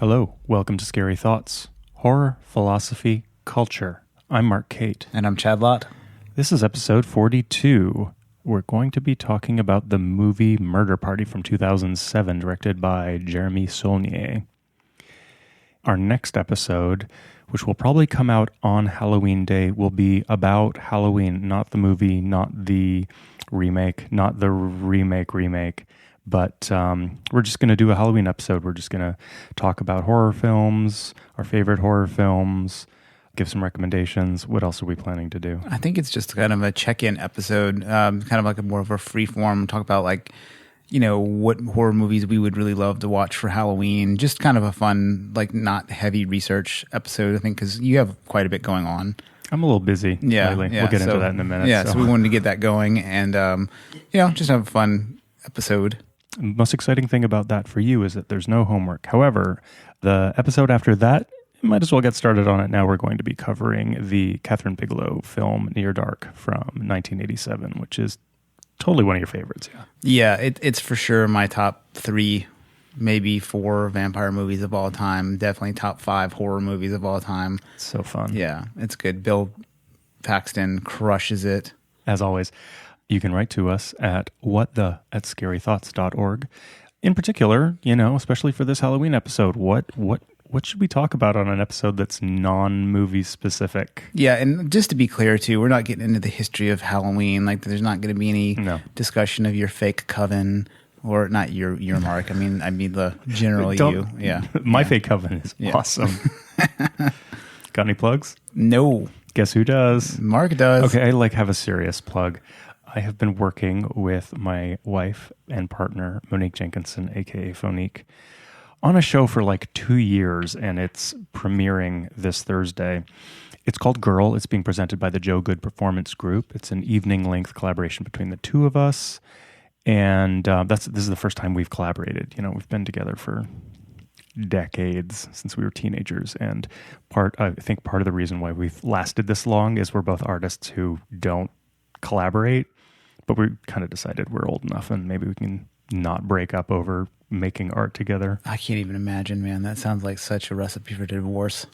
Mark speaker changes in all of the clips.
Speaker 1: Hello, welcome to Scary Thoughts, Horror, Philosophy, Culture. I'm Mark Cate.
Speaker 2: And I'm Chad Lott.
Speaker 1: This is episode 42. We're going to be talking about the movie Murder Party from 2007, directed by Jeremy Saulnier. Our next episode, which will probably come out on Halloween Day, will be about Halloween, not the movie, not the remake, but we're just going to do a Halloween episode. We're just going to talk about horror films, our favorite horror films, give some recommendations. What else are we planning to do?
Speaker 2: I think it's just kind of a check-in episode, kind of like more of a free form, talk about what horror movies we would really love to watch for Halloween. Just kind of a fun, not heavy research episode, I think, because you have quite a bit going on.
Speaker 1: I'm a little busy lately. We'll get into that in a minute.
Speaker 2: So we wanted to get that going and, just have a fun episode.
Speaker 1: The most exciting thing about that for you is that there's no homework. However, the episode after that, you might as well get started on it now. We're going to be covering the Catherine Bigelow film Near Dark from 1987, which is totally one of your favorites.
Speaker 2: Yeah, it's for sure my top 3, maybe 4 vampire movies of all time. Definitely top 5 horror movies of all time.
Speaker 1: It's so fun.
Speaker 2: Yeah, it's good. Bill Paxton crushes it.
Speaker 1: As always, you can write to us at whatthe@scarythoughts.org. In particular, especially for this Halloween episode, what should we talk about on an episode that's non-movie specific?
Speaker 2: Yeah, and just to be clear too, we're not getting into the history of Halloween. There's not going to be any discussion of your fake coven, or not your Mark. I mean the general you. Yeah,
Speaker 1: my fake coven is awesome. Got any plugs?
Speaker 2: No.
Speaker 1: Guess who does?
Speaker 2: Mark does.
Speaker 1: Okay, I have a serious plug. I have been working with my wife and partner, Monique Jenkinson, aka Phonique, on a show for 2 years, and it's premiering this Thursday. It's called Girl. It's being presented by the Joe Good Performance Group. It's an evening-length collaboration between the two of us, and this is the first time we've collaborated. We've been together for decades, since we were teenagers, and I think part of the reason why we've lasted this long is we're both artists who don't collaborate, but we kind of decided we're old enough and maybe we can not break up over making art together.
Speaker 2: I can't even imagine, man. That sounds like such a recipe for divorce.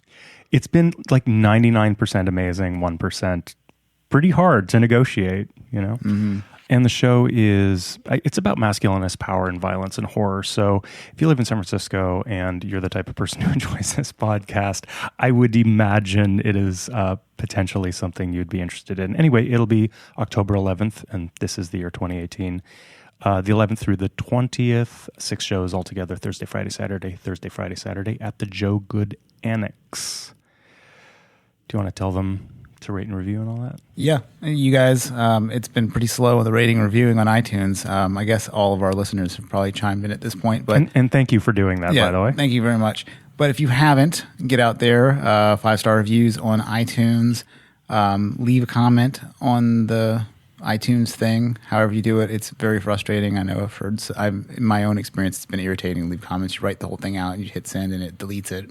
Speaker 1: It's been 99% amazing, 1% pretty hard to negotiate,
Speaker 2: Mm-hmm.
Speaker 1: And the show it's about masculinist power and violence and horror. So if you live in San Francisco and you're the type of person who enjoys this podcast, I would imagine it is potentially something you'd be interested in. Anyway, it'll be October 11th, and this is the year 2018. The 11th through the 20th, 6 shows altogether, Thursday, Friday, Saturday at the Joe Good Annex. Do you want to tell them to rate and review and all that?
Speaker 2: Yeah, you guys, it's been pretty slow with the rating and reviewing on iTunes. I guess all of our listeners have probably chimed in at this point. But
Speaker 1: and thank you for doing that, by the way.
Speaker 2: Thank you very much. But if you haven't, get out there, 5-star reviews on iTunes. Leave a comment on the iTunes thing. However you do it, it's very frustrating. I know in my own experience, it's been irritating to leave comments. You write the whole thing out and you hit send and it deletes it.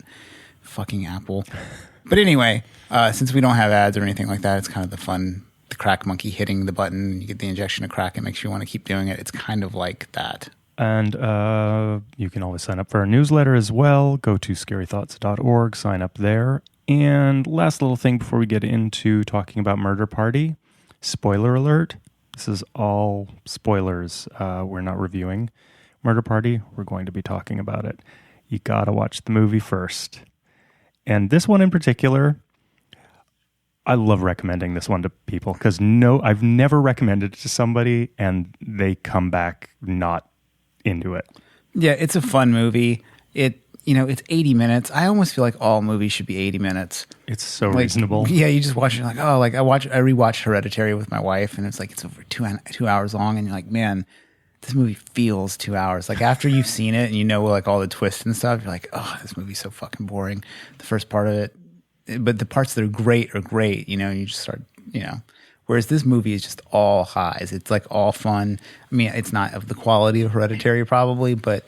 Speaker 2: Fucking Apple. But anyway, since we don't have ads or anything like that, it's kind of the crack monkey hitting the button. You get the injection of crack. It makes you want to keep doing it. It's kind of like that.
Speaker 1: And you can always sign up for our newsletter as well. Go to scarythoughts.org, sign up there. And last little thing before we get into talking about Murder Party, spoiler alert. This is all spoilers. We're not reviewing Murder Party. We're going to be talking about it. You got to watch the movie first. And this one in particular, I love recommending this one to people because I've never recommended it to somebody and they come back not into it.
Speaker 2: Yeah, it's a fun movie. It's 80 minutes. I almost feel like all movies should be 80 minutes.
Speaker 1: It's so reasonable.
Speaker 2: Yeah, you just watch it I rewatched Hereditary with my wife and it's over 2 hours long and you're like, man, this movie feels 2 hours. After you've seen it and all the twists and stuff, you're like, oh, this movie's so fucking boring. The first part of it, but the parts that are great are great. You just start, Whereas this movie is just all highs. It's all fun. I mean, it's not of the quality of Hereditary probably, but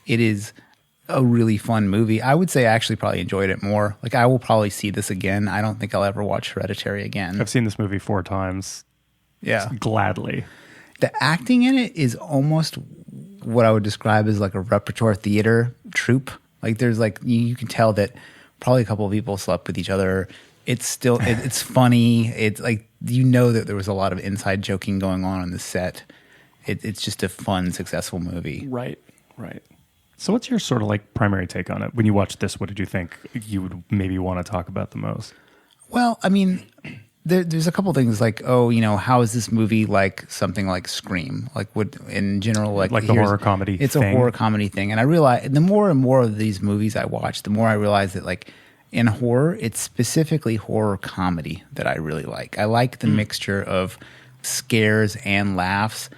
Speaker 2: it is a really fun movie. I would say I actually probably enjoyed it more. I will probably see this again. I don't think I'll ever watch Hereditary again.
Speaker 1: I've seen this movie 4 times.
Speaker 2: Yeah.
Speaker 1: Gladly.
Speaker 2: The acting in it is almost what I would describe as a repertoire theater troupe. Like there's like you can tell that probably a couple of people slept with each other. It's still it's funny. It's like that there was a lot of inside joking going on the set. It's just a fun, successful movie.
Speaker 1: Right. So what's your sort of like primary take on it? When you watched this, what did you think you would maybe want to talk about the most?
Speaker 2: Well, I mean, there's a couple things like, how is this movie like something like Scream? Like what in general, like
Speaker 1: the horror comedy
Speaker 2: It's
Speaker 1: thing.
Speaker 2: a horror comedy thing. And I realize the more and more of these movies I watch, the more I realize that like in horror, it's specifically horror comedy that I really like. I like the mixture of scares and laughs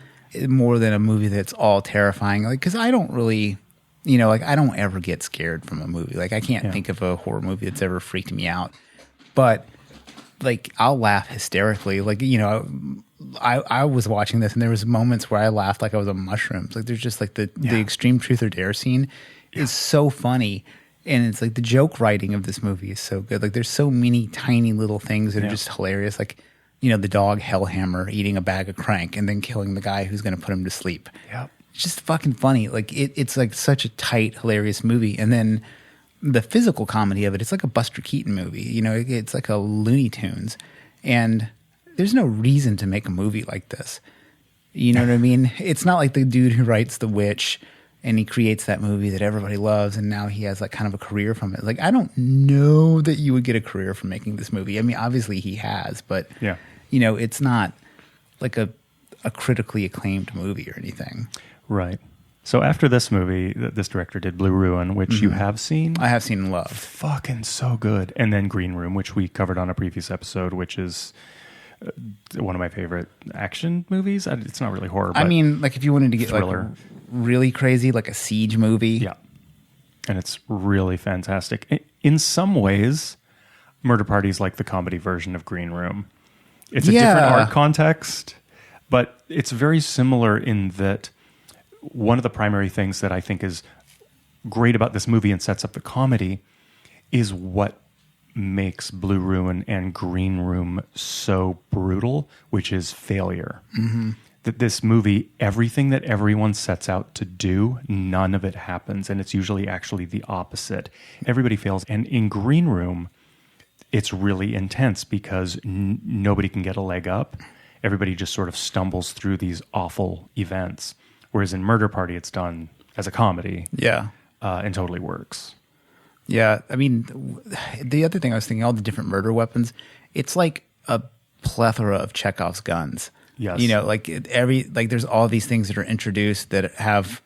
Speaker 2: more than a movie that's all terrifying. Like, because I don't really, I don't ever get scared from a movie. Like, I can't think of a horror movie that's ever freaked me out. But like, I'll laugh hysterically. Like, I was watching this and there was moments where I laughed like I was on mushrooms. Like, there's just like the extreme truth or dare scene is so funny. And it's like the joke writing of this movie is so good. Like there's so many tiny little things that are just hilarious. Like, the dog Hellhammer eating a bag of crank and then killing the guy who's going to put him to sleep.
Speaker 1: Yep.
Speaker 2: It's just fucking funny. Like it's like such a tight, hilarious movie. And then the physical comedy of it, it's like a Buster Keaton movie. It's like a Looney Tunes. And there's no reason to make a movie like this. You know what I mean? It's not like the dude who writes The Witch and he creates that movie that everybody loves, and now he has like kind of a career from it. Like, I don't know that you would get a career from making this movie. I mean, obviously he has, but it's not like a critically acclaimed movie or anything.
Speaker 1: Right. So after this movie, this director did Blue Ruin, which you have seen.
Speaker 2: I have seen and loved.
Speaker 1: Fucking so good. And then Green Room, which we covered on a previous episode, which is one of my favorite action movies. It's not really horror, but
Speaker 2: I mean, like if you wanted to get
Speaker 1: thriller.
Speaker 2: like really crazy, like a siege movie.
Speaker 1: Yeah. And it's really fantastic. In some ways, Murder Party is like the comedy version of Green Room. It's a different art context, but it's very similar in that one of the primary things that I think is great about this movie and sets up the comedy is what makes Blue Ruin and Green Room so brutal, which is failure. That this movie, everything that everyone sets out to do, none of it happens. And it's usually actually the opposite. Everybody fails. And in Green Room, it's really intense because nobody can get a leg up. Everybody just sort of stumbles through these awful events. Whereas in Murder Party, it's done as a comedy.
Speaker 2: Yeah.
Speaker 1: And totally works.
Speaker 2: Yeah. I mean, the other thing I was thinking, all the different murder weapons, it's like a plethora of Chekhov's guns.
Speaker 1: Yes.
Speaker 2: Like there's all these things that are introduced that have,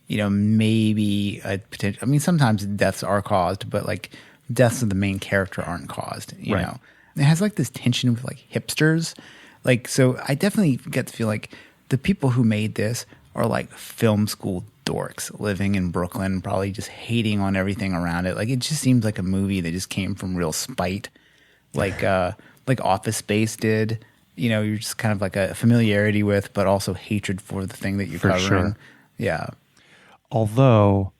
Speaker 2: maybe a potential. I mean, sometimes deaths are caused, but like deaths of the main character aren't caused, you know. It has like this tension with like hipsters. Like, so I definitely get to feel like the people who made this are like film school dorks living in Brooklyn, probably just hating on everything around it. Like, it just seems like a movie that just came from real spite, like Office Space did. You're just kind of like a familiarity with, but also hatred for the thing that you're covering. Sure. Yeah.
Speaker 1: Although,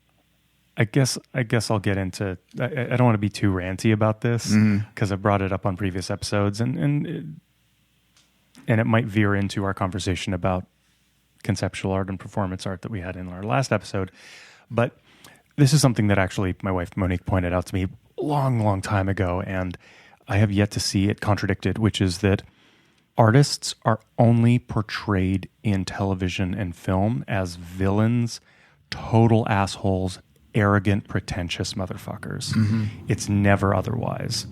Speaker 1: I guess I'll get into. I don't want to be too ranty about this because I brought it up on previous episodes, and it might veer into our conversation about conceptual art and performance art that we had in our last episode. But this is something that actually my wife Monique pointed out to me a long time ago, and I have yet to see it contradicted, which is that artists are only portrayed in television and film as villains, total assholes, arrogant, pretentious motherfuckers. It's never otherwise.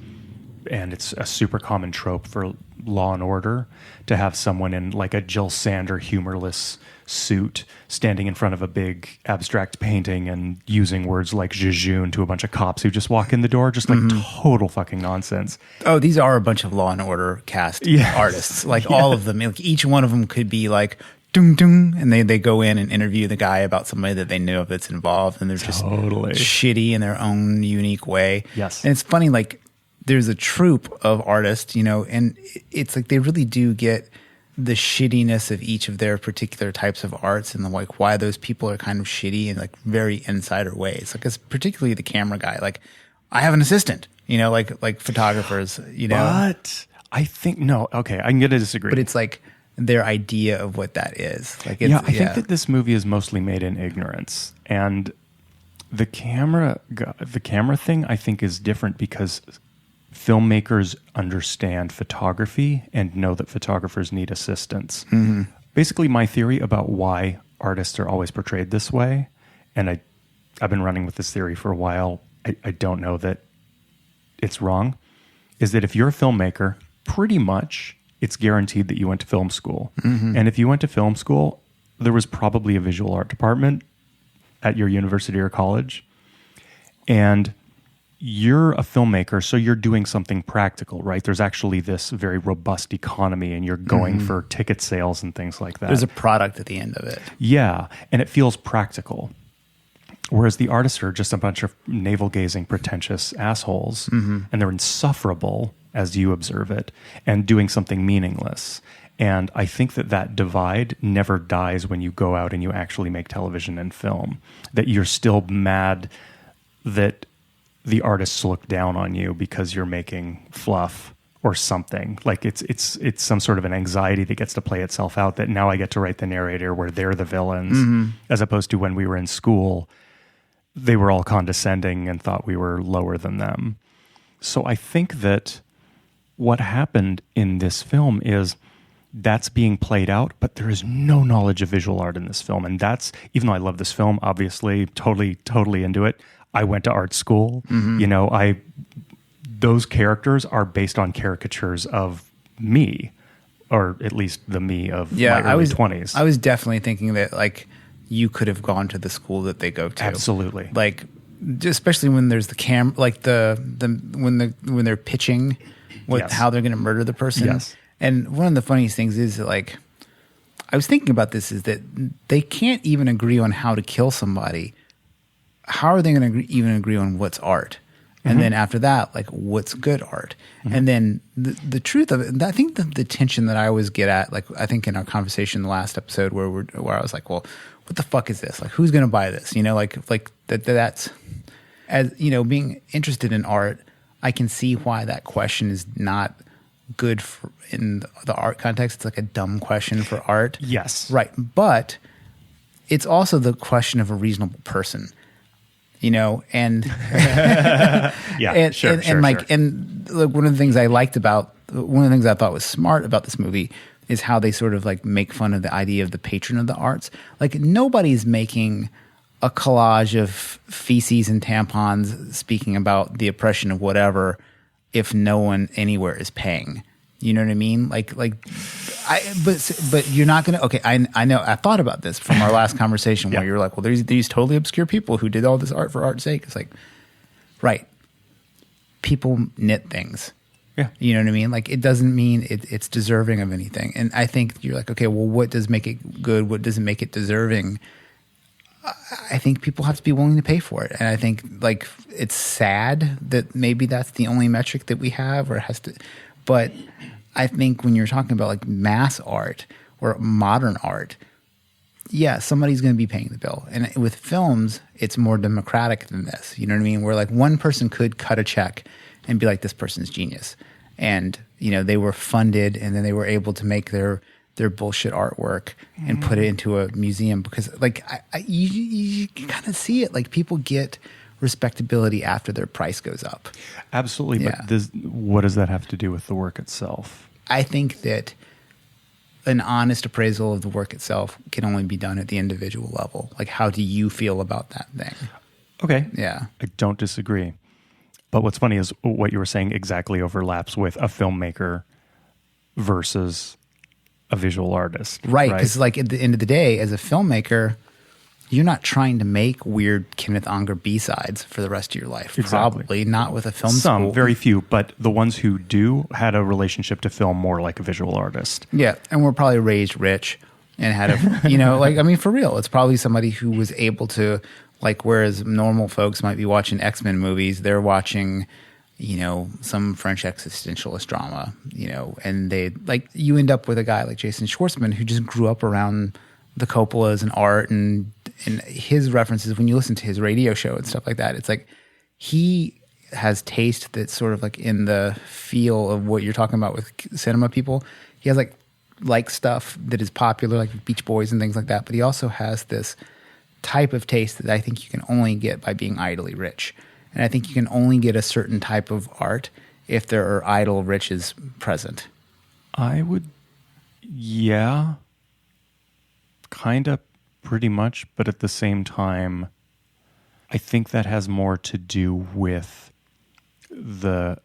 Speaker 1: And it's a super common trope for Law and Order to have someone in like a Jill Sander humorless suit standing in front of a big abstract painting and using words like jejune to a bunch of cops who just walk in the door, just like total fucking nonsense.
Speaker 2: Oh, these are a bunch of Law and Order cast artists. Like all of them. Like each one of them could be like dung dung, and they go in and interview the guy about somebody that they know of that's involved, and they're just shitty in their own unique way.
Speaker 1: Yes.
Speaker 2: And it's funny, like there's a troupe of artists, and it's like they really do get the shittiness of each of their particular types of arts and like why those people are kind of shitty in like very insider ways. Like, it's particularly the camera guy. Like, I have an assistant, like photographers,
Speaker 1: But I think, no, okay, I'm going to disagree.
Speaker 2: But it's like their idea of what that is. Like,
Speaker 1: I think that this movie is mostly made in ignorance. And The camera thing, I think, is different because filmmakers understand photography and know that photographers need assistance. Mm-hmm. Basically, my theory about why artists are always portrayed this way, and I've been running with this theory for a while. I don't know that it's wrong, is that if you're a filmmaker, pretty much it's guaranteed that you went to film school. Mm-hmm. And if you went to film school, there was probably a visual art department at your university or college. And you're a filmmaker, so you're doing something practical, right? There's actually this very robust economy, and you're going for ticket sales and things like that.
Speaker 2: There's a product at the end of it.
Speaker 1: Yeah, and it feels practical. Whereas the artists are just a bunch of navel-gazing, pretentious assholes, and they're insufferable as you observe it, and doing something meaningless. And I think that divide never dies when you go out and you actually make television and film. That you're still mad that the artists look down on you because you're making fluff or something. Like it's some sort of an anxiety that gets to play itself out, that now I get to write the narrator where they're the villains, as opposed to when we were in school, they were all condescending and thought we were lower than them. So I think that what happened in this film is that's being played out, but there is no knowledge of visual art in this film. And that's, even though I love this film, obviously, totally into it. I went to art school. You know, those characters are based on caricatures of me, or at least the me of my early 20s.
Speaker 2: I was definitely thinking that, like, you could have gone to the school that they go to.
Speaker 1: Absolutely.
Speaker 2: Like, especially when there's the like when they're pitching how they're going to murder the person.
Speaker 1: Yes.
Speaker 2: And one of the funniest things is that, like, I was thinking about this, is that they can't even agree on how to kill somebody. How are they going to even agree on what's art? And then after that, like, what's good art? And then the truth of it, I think the tension that I always get at, like, I think in our conversation in the last episode where I was like, well, what the fuck is this? Like, who's going to buy this? You know, like that's, as you know, being interested in art, I can see why that question is not good in the art context. It's like a dumb question for art.
Speaker 1: Yes.
Speaker 2: Right. But it's also the question of a reasonable person, you know, and
Speaker 1: sure.
Speaker 2: And like, one of the things I thought was smart about this movie is how they sort of like make fun of the idea of the patron of the arts. Like, nobody's making a collage of feces and tampons speaking about the oppression of whatever if no one anywhere is paying. You know what I mean? But you're not going to, okay, I know, I thought about this from our last conversation where you're like, well, there's these totally obscure people who did all this art for art's sake. It's like, right. People knit things.
Speaker 1: Yeah.
Speaker 2: You know what I mean? Like, it doesn't mean it's deserving of anything. And I think you're like, okay, well, what does make it good? What doesn't make it deserving? I think people have to be willing to pay for it. And I think, like, it's sad that maybe that's the only metric that we have, or it has to, but I think when you're talking about like mass art or modern art, yeah, somebody's going to be paying the bill. And with films, it's more democratic than this. You know what I mean? Where like one person could cut a check and be like, this person's genius. And, you know, they were funded, and then they were able to make their bullshit artwork and put it into a museum, because like you kind of see it. Like, people get respectability after their price goes up.
Speaker 1: Absolutely.
Speaker 2: Yeah.
Speaker 1: But what does that have to do with the work itself?
Speaker 2: I think that an honest appraisal of the work itself can only be done at the individual level. Like, how do you feel about that thing?
Speaker 1: Okay.
Speaker 2: Yeah.
Speaker 1: I don't disagree. But what's funny is what you were saying exactly overlaps with a filmmaker versus a visual artist.
Speaker 2: Right. Because like at the end of the day, as a filmmaker, you're not trying to make weird Kenneth Anger B-sides for the rest of your life.
Speaker 1: Exactly.
Speaker 2: Probably not with a film
Speaker 1: Some,
Speaker 2: school.
Speaker 1: very few, but the ones who do had a relationship to film more like a visual artist.
Speaker 2: Yeah. And we're probably raised rich and had a, you know, like, I mean, for real, it's probably somebody who was able to, like, whereas normal folks might be watching X-Men movies, they're watching, you know, some French existentialist drama, you know, and they, like, you end up with a guy like Jason Schwartzman who just grew up around the Coppolas and art and his references. When you listen to his radio show and stuff like that, it's like he has taste that's sort of like in the feel of what you're talking about with cinema people. He has like stuff that is popular, like Beach Boys and things like that, but he also has this type of taste that I think you can only get by being idly rich. And I think you can only get a certain type of art if there are idle riches present.
Speaker 1: I would, yeah, kind of, pretty much, but at the same time, I think that has more to do with the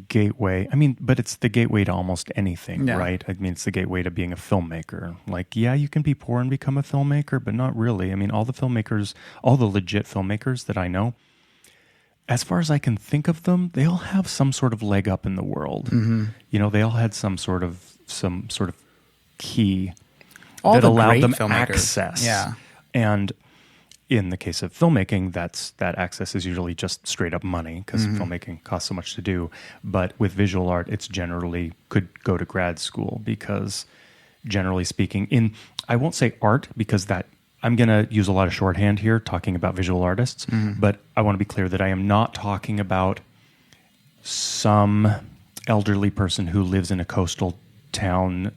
Speaker 1: gateway. I mean, but it's the gateway to almost anything, right? I mean, it's the gateway to being a filmmaker. Like, yeah, you can be poor and become a filmmaker, but not really. I mean, all the filmmakers, all the legit filmmakers that I know, as far as I can think of them, they all have some sort of leg up in the world. Mm-hmm. You know, they all had some sort of key
Speaker 2: all
Speaker 1: that
Speaker 2: the
Speaker 1: allowed them
Speaker 2: filmmakers.
Speaker 1: access.
Speaker 2: Yeah.
Speaker 1: And in the case of filmmaking, that access is usually just straight up money because filmmaking costs so much to do. But with visual art, it's generally could go to grad school because generally speaking, I won't say art because that I'm going to use a lot of shorthand here talking about visual artists, but I want to be clear that I am not talking about some elderly person who lives in a coastal town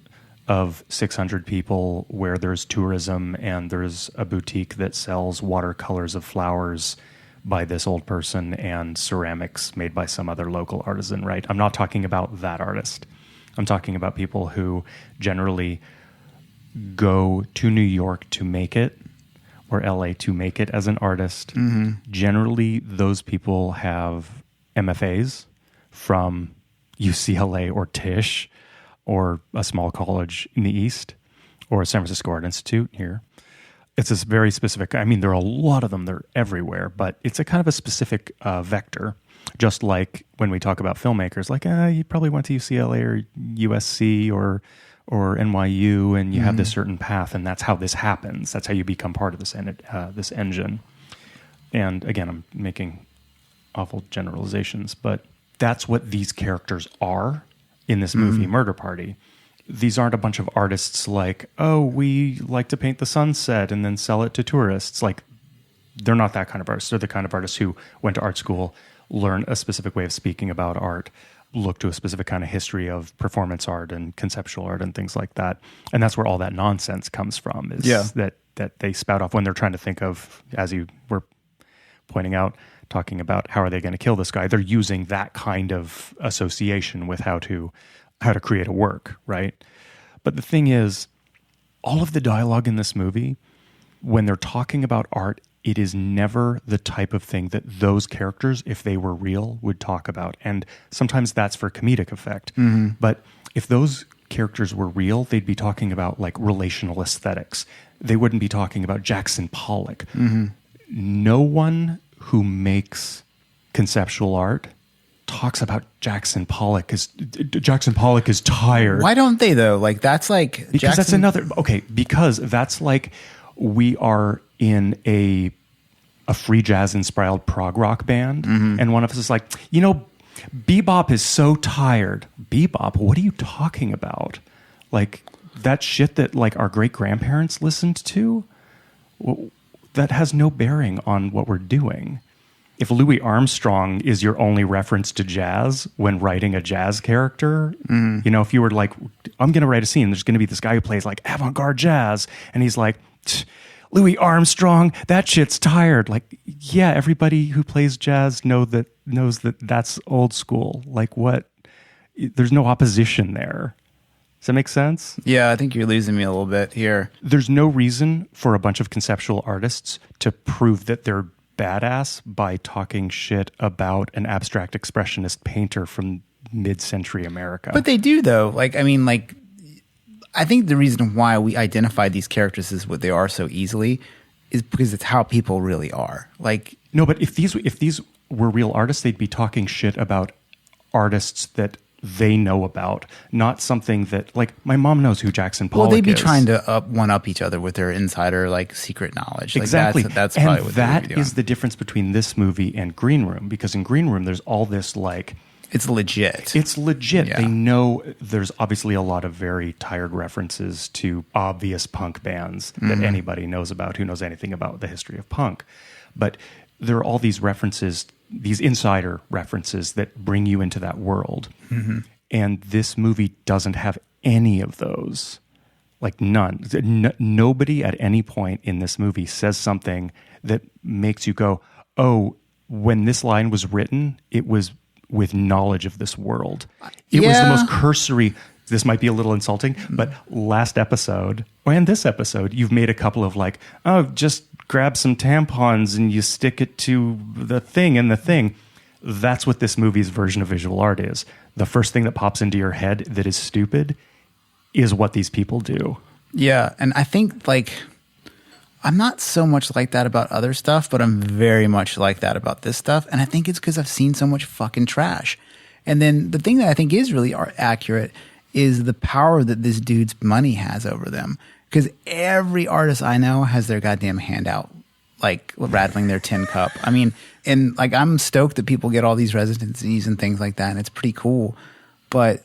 Speaker 1: of 600 people where there's tourism and there's a boutique that sells watercolors of flowers by this old person and ceramics made by some other local artisan, right? I'm not talking about that artist. I'm talking about people who generally go to New York to make it or LA to make it as an artist. Mm-hmm. Generally, those people have MFAs from UCLA or Tisch or a small college in the East or San Francisco Art Institute here. It's a very specific, I mean, there are a lot of them, they're everywhere, but it's a kind of a specific vector. Just like when we talk about filmmakers, like you probably went to UCLA or USC or NYU, and you have this certain path, and that's how this happens. That's how you become part of this engine. And again, I'm making awful generalizations, but that's what these characters are in this movie, Murder Party. These aren't a bunch of artists like, oh, we like to paint the sunset and then sell it to tourists. Like, they're not that kind of artists. They're the kind of artists who went to art school, learn a specific way of speaking about art, look to a specific kind of history of performance art and conceptual art and things like that. And that's where all that nonsense comes from, is that they spout off when they're trying to think of, as you were pointing out, talking about how are they going to kill this guy. They're using that kind of association with how to create a work, right? But the thing is, all of the dialogue in this movie, when they're talking about art, it is never the type of thing that those characters, if they were real, would talk about. And sometimes that's for comedic effect. Mm-hmm. But if those characters were real, they'd be talking about like relational aesthetics. They wouldn't be talking about Jackson Pollock. Mm-hmm. No one who makes conceptual art talks about Jackson Pollock because Jackson Pollock is tired.
Speaker 2: Why don't they though? Like that's like
Speaker 1: because that's another because that's like we are in a free jazz inspired prog rock band, and one of us is like, bebop is so tired. Bebop? What are you talking about? Like that shit that like our great grandparents listened to? Well, that has no bearing on what we're doing. If Louis Armstrong is your only reference to jazz when writing a jazz character, if you were like, I'm going to write a scene, there's going to be this guy who plays like avant-garde jazz, and he's like, Louis Armstrong, that shit's tired. Like, yeah, everybody who plays jazz knows that that's old school. Like what? There's no opposition there. Does that make sense?
Speaker 2: Yeah, I think you're losing me a little bit here.
Speaker 1: There's no reason for a bunch of conceptual artists to prove that they're badass by talking shit about an abstract expressionist painter from mid-century America.
Speaker 2: But they do, though. Like, I mean, like, I think the reason why we identify these characters as what they are so easily is because it's how people really are. Like,
Speaker 1: no, but if these were real artists, they'd be talking shit about artists that they know about, not something that, like, my mom knows who Jackson Pollock is.
Speaker 2: Well, they'd be trying to one-up each other with their insider, like, secret knowledge. Like,
Speaker 1: exactly.
Speaker 2: That's probably what
Speaker 1: that
Speaker 2: they'd be doing.
Speaker 1: is the difference between this movie and Green Room, because in Green Room, there's all this, like...
Speaker 2: It's legit.
Speaker 1: It's legit.
Speaker 2: Yeah.
Speaker 1: They know there's obviously a lot of very tired references to obvious punk bands that anybody knows about who knows anything about the history of punk. But there are all these references, these insider references that bring you into that world. Mm-hmm. And this movie doesn't have any of those. Like none. Nobody at any point in this movie says something that makes you go, oh, when this line was written, it was with knowledge of this world. It was the most cursory. This might be a little insulting, but last episode and this episode, you've made a couple of like, oh, just grab some tampons and you stick it to the thing and the thing. That's what this movie's version of visual art is. The first thing that pops into your head that is stupid is what these people do.
Speaker 2: Yeah, and I think like I'm not so much like that about other stuff, but I'm very much like that about this stuff. And I think it's because I've seen so much fucking trash. And then the thing that I think is really accurate is the power that this dude's money has over them. Because every artist I know has their goddamn hand out, like rattling their tin cup. I mean, and like I'm stoked that people get all these residencies and things like that, and it's pretty cool. But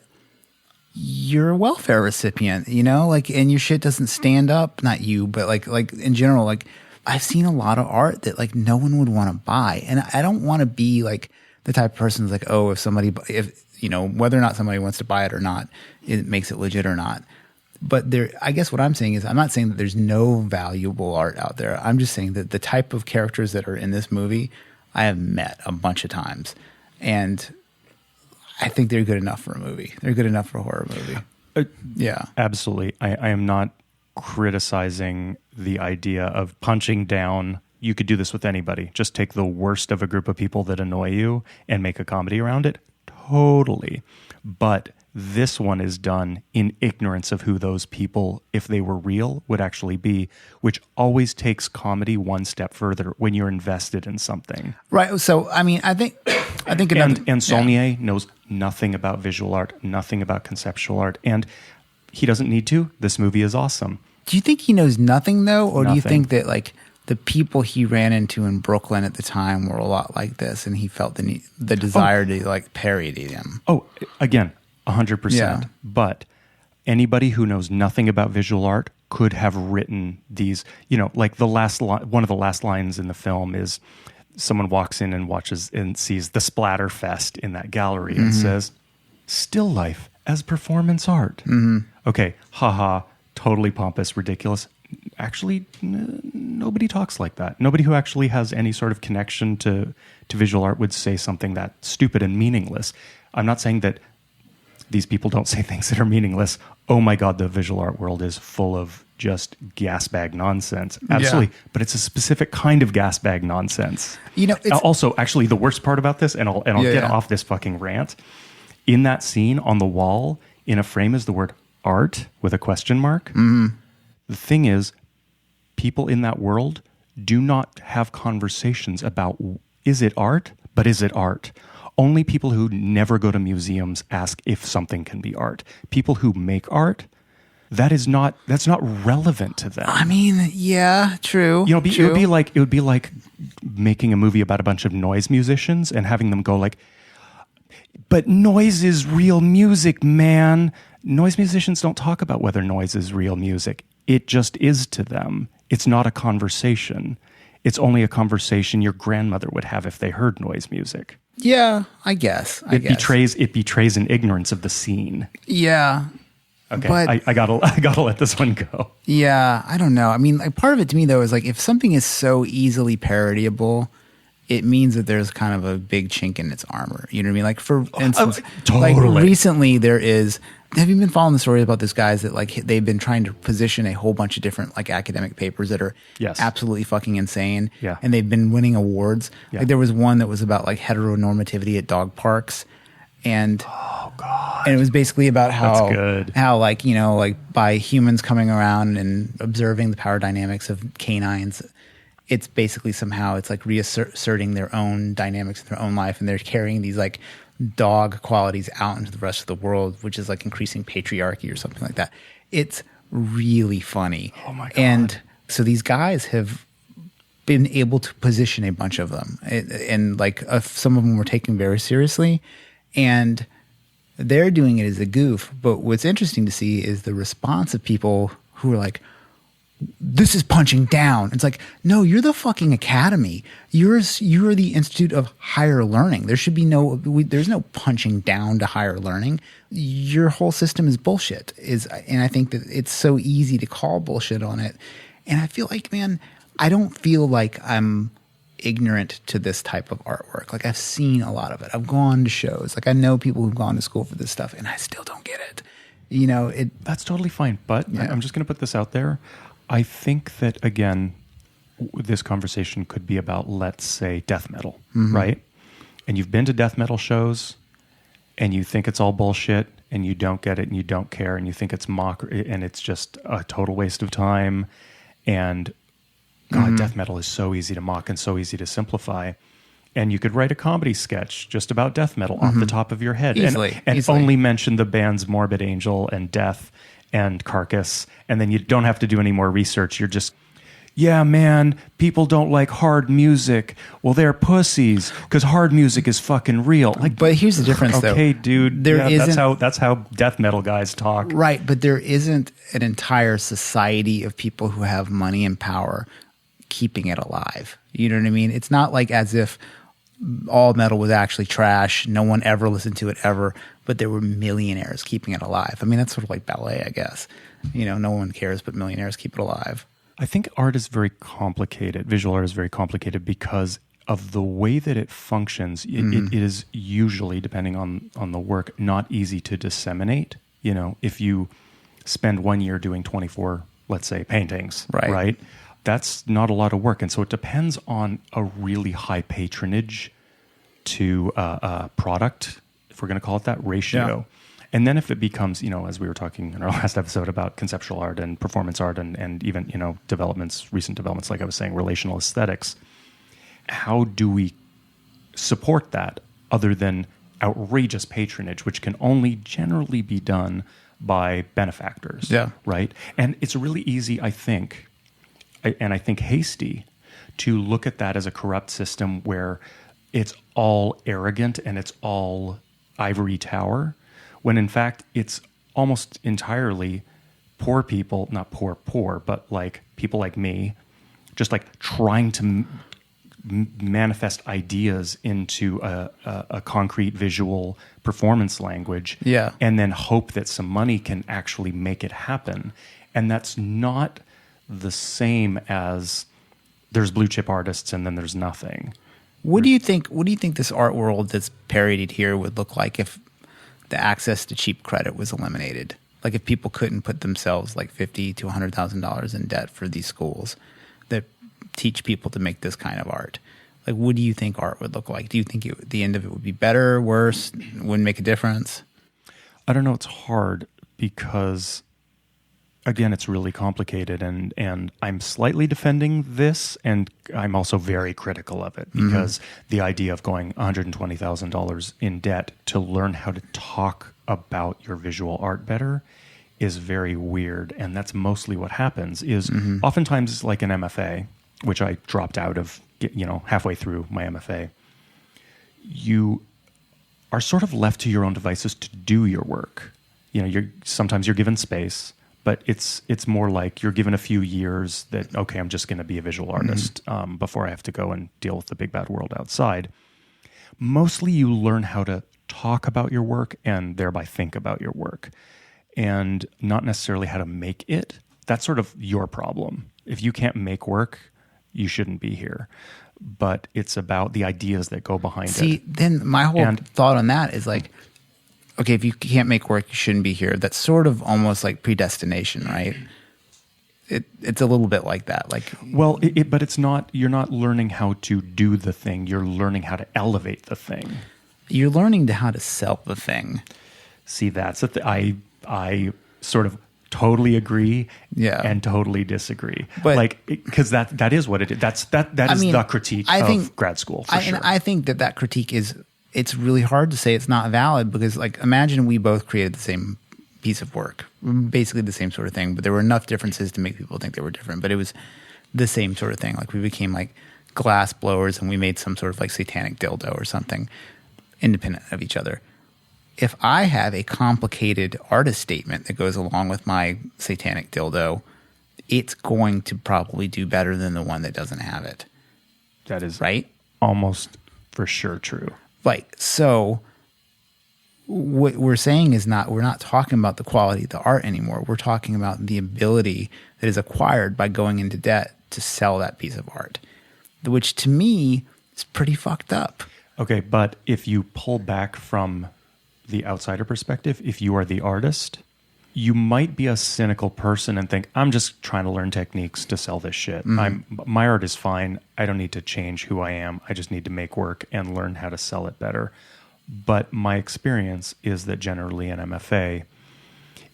Speaker 2: you're a welfare recipient, you know, like, and your shit doesn't stand up. Not you, but like in general, like I've seen a lot of art that like no one would want to buy, and I don't want to be like the type of person who's like, oh, if you know, whether or not somebody wants to buy it or not, it makes it legit or not. But I guess what I'm saying is, I'm not saying that there's no valuable art out there. I'm just saying that the type of characters that are in this movie, I have met a bunch of times, and I think they're good enough for a movie. They're good enough for a horror movie. Yeah,
Speaker 1: absolutely. I am not criticizing the idea of punching down. You could do this with anybody. Just take the worst of a group of people that annoy you and make a comedy around it. Totally. But this one is done in ignorance of who those people, if they were real, would actually be, which always takes comedy one step further when you're invested in something.
Speaker 2: Right. So, I mean, I think
Speaker 1: and Saulnier knows nothing about visual art, nothing about conceptual art, and he doesn't need to. This movie is awesome.
Speaker 2: Do you think he knows nothing though, or do you think that like the people he ran into in Brooklyn at the time were a lot like this, and he felt the desire to like parody them?
Speaker 1: Oh, again. 100%.
Speaker 2: Yeah.
Speaker 1: But anybody who knows nothing about visual art could have written these, you know, like one of the last lines in the film is someone walks in and watches and sees the splatter fest in that gallery and says, still life as performance art. Okay, haha, totally pompous, ridiculous. Actually, nobody talks like that. Nobody who actually has any sort of connection to visual art would say something that stupid and meaningless. I'm not saying that these people don't say things that are meaningless. Oh my God, the visual art world is full of just gas bag nonsense. Absolutely. Yeah. But it's a specific kind of gas bag nonsense. You know, also, actually, the worst part about this, and I'll get off this fucking rant, in that scene on the wall, in a frame is the word art with a question mark. The thing is, people in that world do not have conversations about, is it art? But is it art? Only people who never go to museums ask if something can be art. People who make art, that's not relevant to them.
Speaker 2: I mean, yeah, true.
Speaker 1: You know, it would be like making a movie about a bunch of noise musicians and having them go like, but noise is real music, man. Noise musicians don't talk about whether noise is real music. It just is to them. It's not a conversation. It's only a conversation your grandmother would have if they heard noise music.
Speaker 2: Yeah, I guess.
Speaker 1: It betrays an ignorance of the scene.
Speaker 2: Yeah.
Speaker 1: Okay, but I gotta let this one go.
Speaker 2: Yeah, I don't know. I mean, like part of it to me though is like if something is so easily parodyable, it means that there's kind of a big chink in its armor. You know what I mean? Like for instance,
Speaker 1: totally.
Speaker 2: Like recently there is. Have you been following the story about these guys that like they've been trying to position a whole bunch of different like academic papers that are absolutely fucking insane, and they've been winning awards. Like there was one that was about like heteronormativity at dog parks, and
Speaker 1: oh god,
Speaker 2: and it was basically about how
Speaker 1: that's good.
Speaker 2: How like you know like by humans coming around and observing the power dynamics of canines, it's basically somehow it's like reasserting their own dynamics in their own life, and they're carrying these like dog qualities out into the rest of the world, which is like increasing patriarchy or something like that. It's really funny.
Speaker 1: Oh my God.
Speaker 2: And so these guys have been able to position a bunch of them, and like some of them were taken very seriously, and they're doing it as a goof. But what's interesting to see is the response of people who are like, this is punching down. It's like, no, you're the fucking academy. You're the Institute of Higher Learning. There should be there's no punching down to higher learning. Your whole system is bullshit. And I think that it's so easy to call bullshit on it. And I feel like, man, I don't feel like I'm ignorant to this type of artwork. Like, I've seen a lot of it. I've gone to shows. Like, I know people who've gone to school for this stuff, and I still don't get it.
Speaker 1: That's totally fine. But
Speaker 2: Yeah.
Speaker 1: I'm just going to put this out there. I think that, again, this conversation could be about, let's say, death metal, right? And you've been to death metal shows, and you think it's all bullshit, and you don't get it, and you don't care, and you think it's mockery, and it's just a total waste of time. And God, death metal is so easy to mock and so easy to simplify. And you could write a comedy sketch just about death metal off the top of your head,
Speaker 2: Easily.
Speaker 1: and only mention the bands Morbid Angel and Death and Carcass, and then you don't have to do any more research. You're just, yeah, man, people don't like hard music. Well, they're pussies because hard music is fucking real. Like,
Speaker 2: But here's the difference, though.
Speaker 1: okay, dude,
Speaker 2: There isn't-
Speaker 1: that's how death metal guys talk.
Speaker 2: Right, but there isn't an entire society of people who have money and power keeping it alive. You know what I mean? It's not like as if all metal was actually trash. No one ever listened to it ever, but there were millionaires keeping it alive. I mean, that's sort of like ballet, I guess. No one cares, but millionaires keep it alive.
Speaker 1: I think art is very complicated. Visual art is very complicated because of the way that it functions. It is usually, depending on the work, not easy to disseminate. If you spend 1 year doing 24, let's say, paintings, right? That's not a lot of work. And so it depends on a really high patronage to product, if we're going to call it that, ratio.
Speaker 2: Yeah.
Speaker 1: And then if it becomes, as we were talking in our last episode about conceptual art and performance art and even, recent developments, like I was saying, relational aesthetics, how do we support that other than outrageous patronage, which can only generally be done by benefactors, right? And it's really easy, I think, and I think hasty, to look at that as a corrupt system where it's all arrogant and it's all ivory tower, when in fact it's almost entirely poor people, not poor, but like people like me, just like trying to manifest ideas into a concrete visual performance language, and then hope that some money can actually make it happen. And that's not the same as there's blue chip artists and then there's nothing.
Speaker 2: What do you think this art world that's parodied here would look like if the access to cheap credit was eliminated? Like if people couldn't put themselves like $50,000 to $100,000 in debt for these schools that teach people to make this kind of art. Like, what do you think art would look like? Do you think the end of it would be better, worse, wouldn't make a difference?
Speaker 1: I don't know. It's hard because, again, it's really complicated, and I'm slightly defending this, and I'm also very critical of it because the idea of going $120,000 in debt to learn how to talk about your visual art better is very weird, and that's mostly what happens. Is oftentimes like an MFA, which I dropped out of, halfway through my MFA. You are sort of left to your own devices to do your work. Sometimes you're given space. But it's more like you're given a few years that, okay, I'm just going to be a visual artist before I have to go and deal with the big bad world outside. Mostly you learn how to talk about your work and thereby think about your work and not necessarily how to make it. That's sort of your problem. If you can't make work, you shouldn't be here. But it's about the ideas that go behind it.
Speaker 2: See, then my whole thought on that is like, okay, if you can't make work, you shouldn't be here. That's sort of almost like predestination, right? It's a little bit like that. Like,
Speaker 1: well, but it's not. You're not learning how to do the thing. You're learning how to elevate the thing.
Speaker 2: You're learning how to sell the thing.
Speaker 1: See, that's I sort of totally agree, and totally disagree. But because that is what it is. That is the critique of grad school. For sure.
Speaker 2: And I think that critique is. It's really hard to say it's not valid because, like, imagine we both created the same piece of work, basically the same sort of thing, but there were enough differences to make people think they were different. But it was the same sort of thing. Like, we became like glass blowers and we made some sort of like satanic dildo or something independent of each other. If I have a complicated artist statement that goes along with my satanic dildo, it's going to probably do better than the one that doesn't have it.
Speaker 1: That is
Speaker 2: right.
Speaker 1: Almost for sure true.
Speaker 2: Like, so what we're saying is we're not talking about the quality of the art anymore. We're talking about the ability that is acquired by going into debt to sell that piece of art, which to me is pretty fucked up.
Speaker 1: Okay, but if you pull back from the outsider perspective, if you are the artist, you might be a cynical person and think, I'm just trying to learn techniques to sell this shit. My art is fine. I don't need to change who I am. I just need to make work and learn how to sell it better. But my experience is that generally an MFA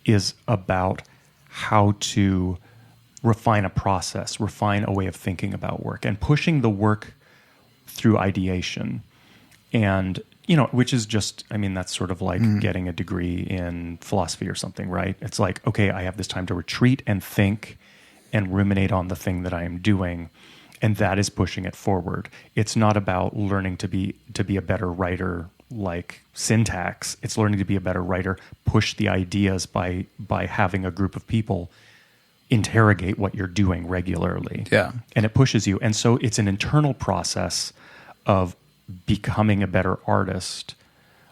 Speaker 1: is about how to refine a process, refine a way of thinking about work, and pushing the work through ideation. And, which is just, that's sort of like getting a degree in philosophy or something, right? It's like, okay, I have this time to retreat and think and ruminate on the thing that I am doing. And that is pushing it forward. It's not about learning to be a better writer, like syntax. It's learning to be a better writer, push the ideas by having a group of people interrogate what you're doing regularly.
Speaker 2: Yeah.
Speaker 1: And it pushes you. And so it's an internal process of becoming a better artist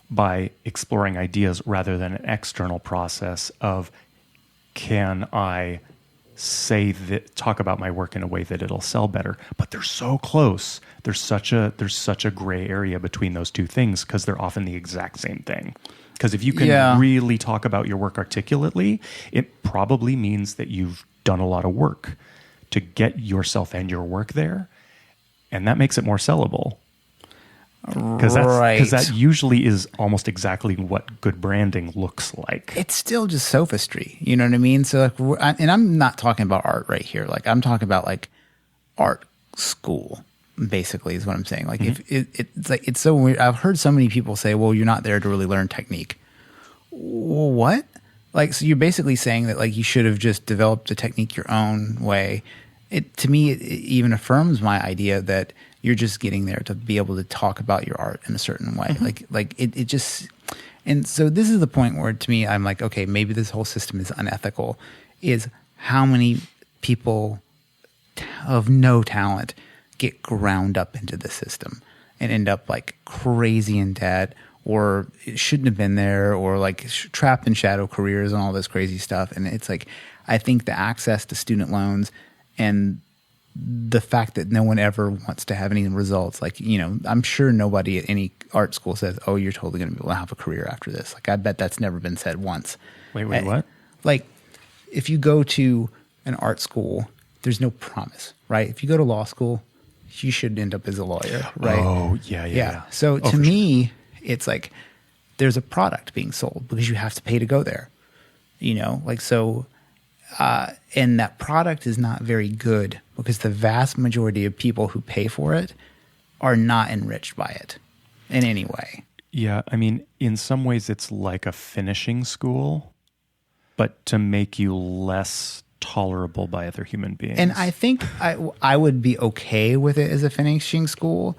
Speaker 1: by exploring ideas rather than an external process of, can I talk about my work in a way that it'll sell better? But they're so close. There's such a gray area between those two things because they're often the exact same thing. Because if you can really talk about your work articulately, it probably means that you've done a lot of work to get yourself and your work there. And that makes it more sellable. Because that usually is almost exactly what good branding looks like.
Speaker 2: It's still just sophistry. You know what I mean? So, and I'm not talking about art right here. Like, I'm talking about like art school, basically, is what I'm saying. Like, if it's like, it's so weird. I've heard so many people say, well, you're not there to really learn technique. Well, what? Like, so you're basically saying that like you should have just developed the technique your own way. To me, it even affirms my idea that you're just getting there to be able to talk about your art in a certain way. Like it just, and so this is the point where to me, I'm like, okay, maybe this whole system is unethical, is how many people of no talent get ground up into the system and end up like crazy in debt, or it shouldn't have been there, or like trapped in shadow careers and all this crazy stuff. And it's like, I think the access to student loans and the fact that no one ever wants to have any results, like, I'm sure nobody at any art school says, oh, you're totally going to be able to have a career after this. Like, I bet that's never been said once.
Speaker 1: Wait, what?
Speaker 2: Like, if you go to an art school, there's no promise, right? If you go to law school, you should end up as a lawyer, right?
Speaker 1: Oh, yeah.
Speaker 2: So to me, it's like there's a product being sold because you have to pay to go there, like, so, and that product is not very good because the vast majority of people who pay for it are not enriched by it in any way.
Speaker 1: Yeah, in some ways it's like a finishing school, but to make you less tolerable by other human beings.
Speaker 2: And I think I would be okay with it as a finishing school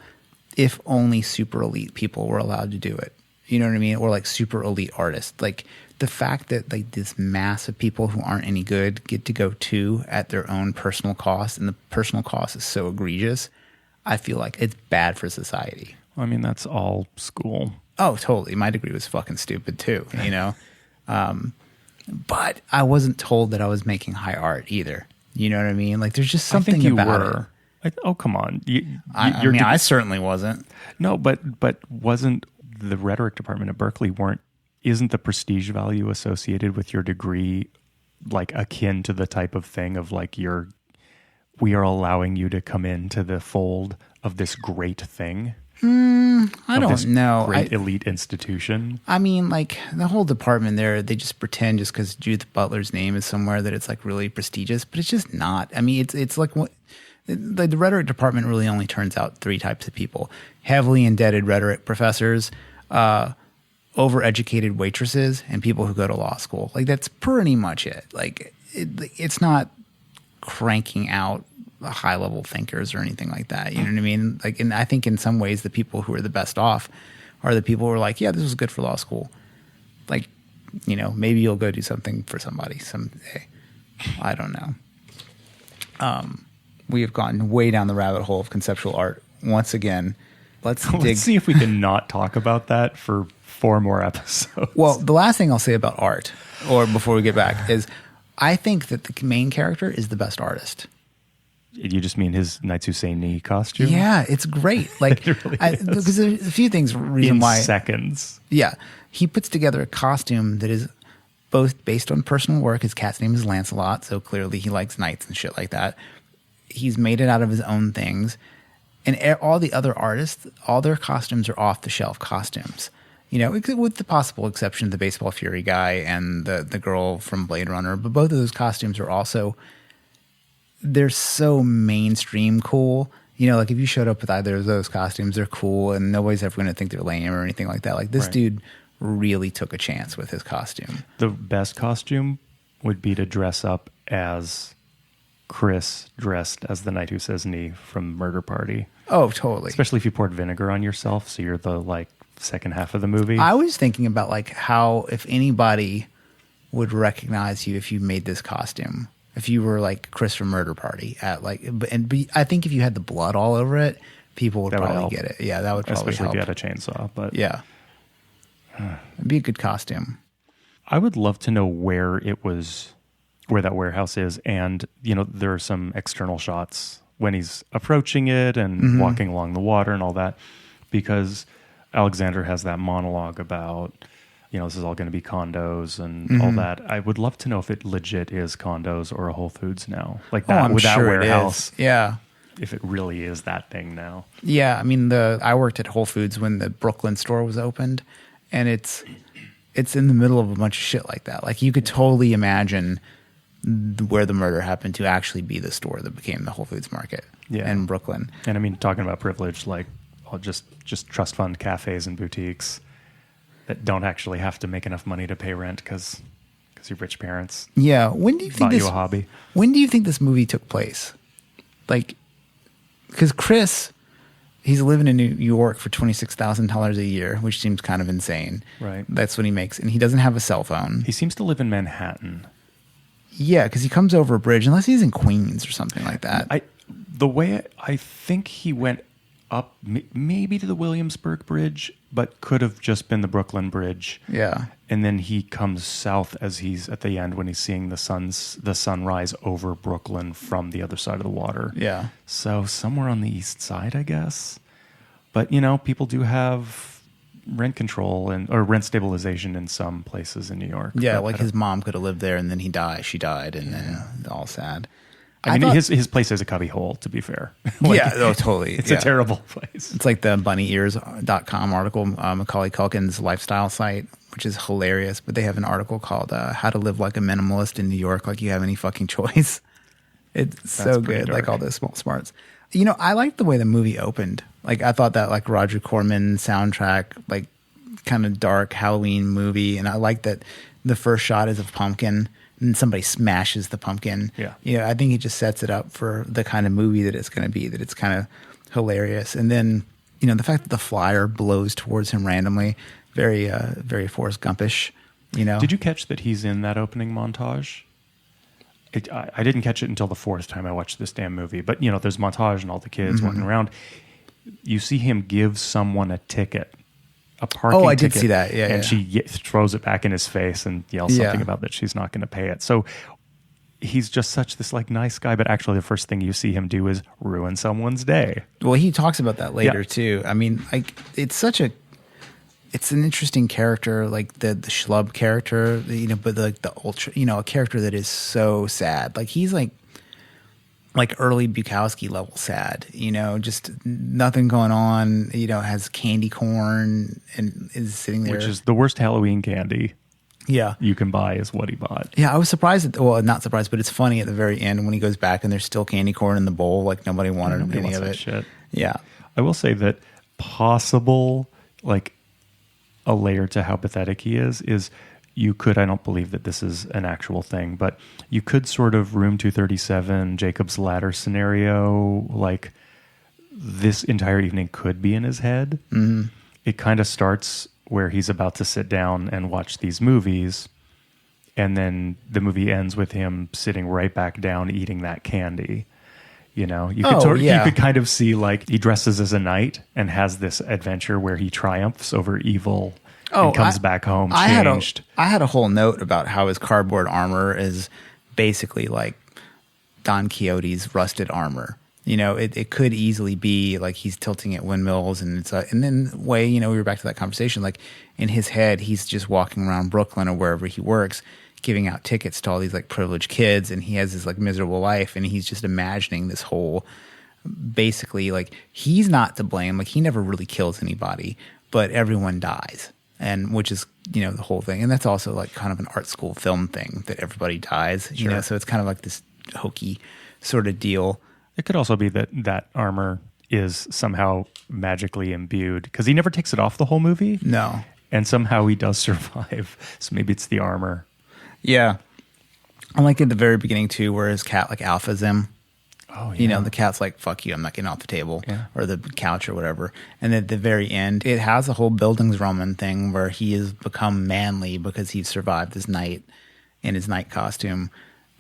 Speaker 2: if only super elite people were allowed to do it. You know what I mean? Or like super elite artists. Like the fact that like this mass of people who aren't any good get to go too at their own personal cost, and the personal cost is so egregious, I feel like it's bad for society.
Speaker 1: That's all school.
Speaker 2: Oh, totally. My degree was fucking stupid too, but I wasn't told that I was making high art either. You know what I mean? Like there's just something
Speaker 1: I think you
Speaker 2: about
Speaker 1: were.
Speaker 2: it.
Speaker 1: Oh, come on.
Speaker 2: I certainly wasn't.
Speaker 1: No, but wasn't the rhetoric department at Berkeley isn't the prestige value associated with your degree like akin to the type of thing of like we are allowing you to come into the fold of this great thing?
Speaker 2: I don't know.
Speaker 1: Great elite institution.
Speaker 2: Like the whole department there, they just pretend just because Judith Butler's name is somewhere that it's like really prestigious, but it's just not. It's like what the rhetoric department really only turns out three types of people: heavily indebted rhetoric professors, overeducated waitresses, and people who go to law school. Like that's pretty much it. Like it's not cranking out high level thinkers or anything like that. You know what I mean? Like, and I think in some ways the people who are the best off are the people who are like, yeah, this was good for law school. Like, maybe you'll go do something for somebody someday. I don't know. We have gone way down the rabbit hole of conceptual art once again. Let's
Speaker 1: see if we can not talk about that for 4 more episodes.
Speaker 2: Well, the last thing I'll say about art, or before we get back, is I think that the main character is the best artist.
Speaker 1: You just mean his Knights Husseini costume?
Speaker 2: Yeah, it's great. Like, because there's a few things.
Speaker 1: Seconds.
Speaker 2: Yeah, he puts together a costume that is both based on personal work. His cat's name is Lancelot, so clearly he likes knights and shit like that. He's made it out of his own things, and all the other artists, all their costumes are off the shelf costumes. You know, with the possible exception of the Baseball Fury guy and the girl from Blade Runner, but both of those costumes are also. They're so mainstream cool. You know, like if you showed up with either of those costumes, they're cool and nobody's ever going to think they're lame or anything like that. Like this dude really took a chance with his costume.
Speaker 1: The best costume would be to dress up as Chris dressed as the knight who says knee from Murder Party.
Speaker 2: Oh, totally.
Speaker 1: Especially if you poured vinegar on yourself, so you're the like second half of the movie.
Speaker 2: I was thinking about like how if anybody would recognize you if you made this costume. If you were like Chris from Murder Party at like, I think if you had the blood all over it, people would probably get it. Yeah, that would probably
Speaker 1: especially
Speaker 2: help.
Speaker 1: if you had a chainsaw. But
Speaker 2: yeah, it'd be a good costume.
Speaker 1: I would love to know where that warehouse is, and you know there are some external shots when he's approaching it and walking along the water and all that, because Alexander has that monologue about. You know, this is all going to be condos and all that. I would love to know if it legit is condos or a Whole Foods now. Like that with that warehouse.
Speaker 2: Yeah.
Speaker 1: If it really is that thing now.
Speaker 2: Yeah. I mean, I worked at Whole Foods when the Brooklyn store was opened, and it's in the middle of a bunch of shit like that. Like you could totally imagine where the murder happened to actually be the store that became the Whole Foods Market in Brooklyn.
Speaker 1: And I mean, talking about privilege, like just trust fund cafes and boutiques that don't actually have to make enough money to pay rent because your rich parents
Speaker 2: when do you think
Speaker 1: bought you a hobby.
Speaker 2: When do you think this movie took place? Like, because Chris, he's living in New York for $26,000 a year, which seems kind of insane.
Speaker 1: Right.
Speaker 2: That's what he makes. And he doesn't have a cell phone.
Speaker 1: He seems to live in Manhattan.
Speaker 2: Yeah, because he comes over a bridge, unless he's in Queens or something like that.
Speaker 1: I think he went up maybe to the Williamsburg Bridge, but could have just been the Brooklyn Bridge.
Speaker 2: Yeah.
Speaker 1: And then he comes south as he's at the end when he's seeing the sunrise over Brooklyn from the other side of the water.
Speaker 2: Yeah.
Speaker 1: So somewhere on the east side, I guess. But, you know, people do have rent control or rent stabilization in some places in New York.
Speaker 2: Yeah, like his mom could have lived there and then she died, and then all sad.
Speaker 1: I mean, his place is a cubby hole, to be fair.
Speaker 2: Totally.
Speaker 1: It's a terrible place.
Speaker 2: It's like the bunnyears.com article, Macaulay Culkin's lifestyle site, which is hilarious. But they have an article called How to Live Like a Minimalist in New York Like You Have Any Fucking Choice. It's so good, dark. Like all those small smarts. You know, I like the way the movie opened. Like, I thought that, like, Roger Corman soundtrack, like, kind of dark Halloween movie. And I like that the first shot is of pumpkin. And somebody smashes the pumpkin.
Speaker 1: Yeah.
Speaker 2: You know, I think it just sets it up for the kind of movie that it's going to be, that it's kind of hilarious. And then, you know, the fact that the flyer blows towards him randomly, very Forrest Gumpish, you know.
Speaker 1: Did you catch that he's in that opening montage? I didn't catch it until the 4th time I watched this damn movie. But, you know, there's montage and all the kids walking around. You see him give someone a ticket. A parking ticket.
Speaker 2: I did see that. Yeah,
Speaker 1: and she throws it back in his face and yells something about that she's not going to pay it. So he's just such this like nice guy, but actually the first thing you see him do is ruin someone's day.
Speaker 2: Well, he talks about that later too. I mean, like it's an interesting character, like the schlub character, you know, but like the ultra, you know, a character that is so sad. Like he's like early Bukowski level sad, you know, just nothing going on, you know, has candy corn and is sitting there.
Speaker 1: Which is the worst Halloween candy
Speaker 2: yeah,
Speaker 1: you can buy is what he bought.
Speaker 2: Yeah, I was surprised. Not surprised, but it's funny at the very end when he goes back and there's still candy corn in the bowl. Like nobody wanted any of it.
Speaker 1: Shit.
Speaker 2: Yeah.
Speaker 1: I will say that possible, like a layer to how pathetic he is you could, I don't believe that this is an actual thing, but you could sort of Room 237, Jacob's Ladder scenario, like this entire evening could be in his head. Mm-hmm. It kind of starts where he's about to sit down and watch these movies, And then the movie ends with him sitting right back down eating that candy. You know, you could kind of see like he dresses as a knight and has this adventure where he triumphs over evil and comes back home changed.
Speaker 2: I had a whole note about how his cardboard armor is basically like Don Quixote's rusted armor. You know, it could easily be like he's tilting at windmills, and and then the way, you know, we were back to that conversation, like in his head, he's just walking around Brooklyn or wherever he works, giving out tickets to all these like privileged kids, and he has this like miserable life, and he's just imagining this whole, basically like he's not to blame, like he never really kills anybody, but everyone dies, and which is, you know, the whole thing. And that's also like kind of an art school film thing that everybody dies, you know, so it's kind of like this hokey sort of deal.
Speaker 1: It could also be that armor is somehow magically imbued because he never takes it off the whole movie.
Speaker 2: No.
Speaker 1: And somehow he does survive. So maybe it's the armor.
Speaker 2: Yeah. I like at the very beginning too, where his cat like alphas him.
Speaker 1: Oh, yeah.
Speaker 2: You know, the cat's like, fuck you, I'm not getting off the table or the couch or whatever. And at the very end, it has a whole Bildungsroman thing where he has become manly because he's survived this night in his night costume.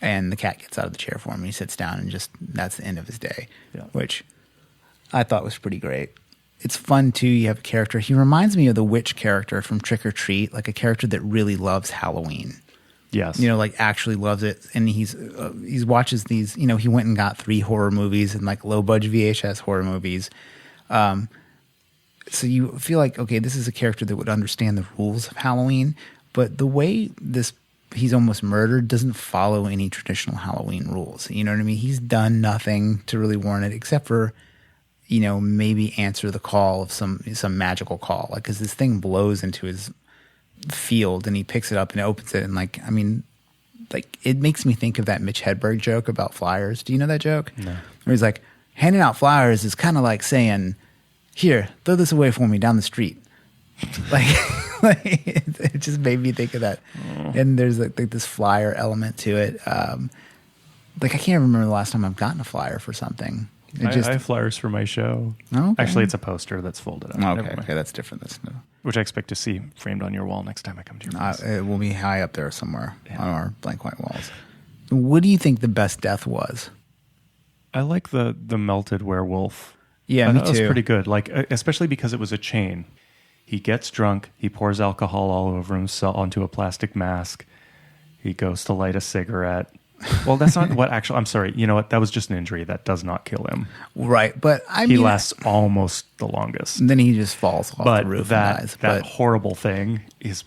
Speaker 2: And the cat gets out of the chair for him. And he sits down and just, that's the end of his day, which I thought was pretty great. It's fun too. You have a character. He reminds me of the witch character from Trick or Treat, like a character that really loves Halloween.
Speaker 1: Yes.
Speaker 2: You know, like actually loves it. And he's watches these, you know, he went and got 3 horror movies and like low budget VHS horror movies. So you feel like, okay, this is a character that would understand the rules of Halloween, but the way he's almost murdered doesn't follow any traditional Halloween rules. You know what I mean? He's done nothing to really warrant it except for, you know, maybe answer the call of some magical call. Like, cause this thing blows into his field and he picks it up and opens it. And like, I mean, like it makes me think of that Mitch Hedberg joke about flyers. Do you know that joke?
Speaker 1: No.
Speaker 2: Where he's like, handing out flyers is kind of like saying, here, throw this away for me down the street. Like, it just made me think of that. And there's like this flyer element to it. Like I can't remember the last time I've gotten a flyer for something.
Speaker 1: I have flyers for my show.
Speaker 2: Okay.
Speaker 1: Actually, it's a poster that's folded up.
Speaker 2: Okay, that's different. That's no.
Speaker 1: Which I expect to see framed on your wall next time I come to your place.
Speaker 2: It will be high up there somewhere on our blank white walls. What do you think the best death was?
Speaker 1: I like the melted werewolf.
Speaker 2: Yeah, me too.
Speaker 1: That was pretty good. Like, especially because it was a chain. He gets drunk. He pours alcohol all over himself onto a plastic mask. He goes to light a cigarette. Well, that's not what actually. I'm sorry. You know what? That was just an injury. That does not kill him.
Speaker 2: Right, but
Speaker 1: he lasts almost the longest.
Speaker 2: Then he just falls off the roof and dies.
Speaker 1: That horrible thing is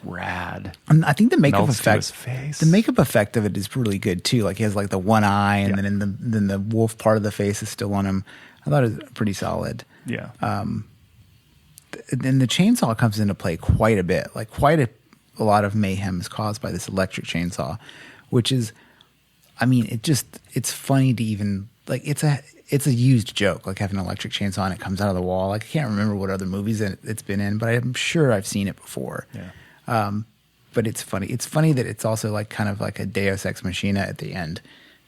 Speaker 1: rad.
Speaker 2: And I think the makeup
Speaker 1: Melts
Speaker 2: effect,
Speaker 1: to his face.
Speaker 2: the makeup effect of it is really good too. Like he has like the one eye, and then the wolf part of the face is still on him. I thought it was pretty solid.
Speaker 1: Yeah.
Speaker 2: Then the chainsaw comes into play quite a bit. Like quite a lot of mayhem is caused by this electric chainsaw, which is, I mean, it's funny to even like it's a used joke, like having an electric chainsaw and it comes out of the wall. Like I can't remember what other movies it's been in, but I'm sure I've seen it before.
Speaker 1: Yeah.
Speaker 2: But it's funny. It's funny that it's also like kind of like a Deus Ex Machina at the end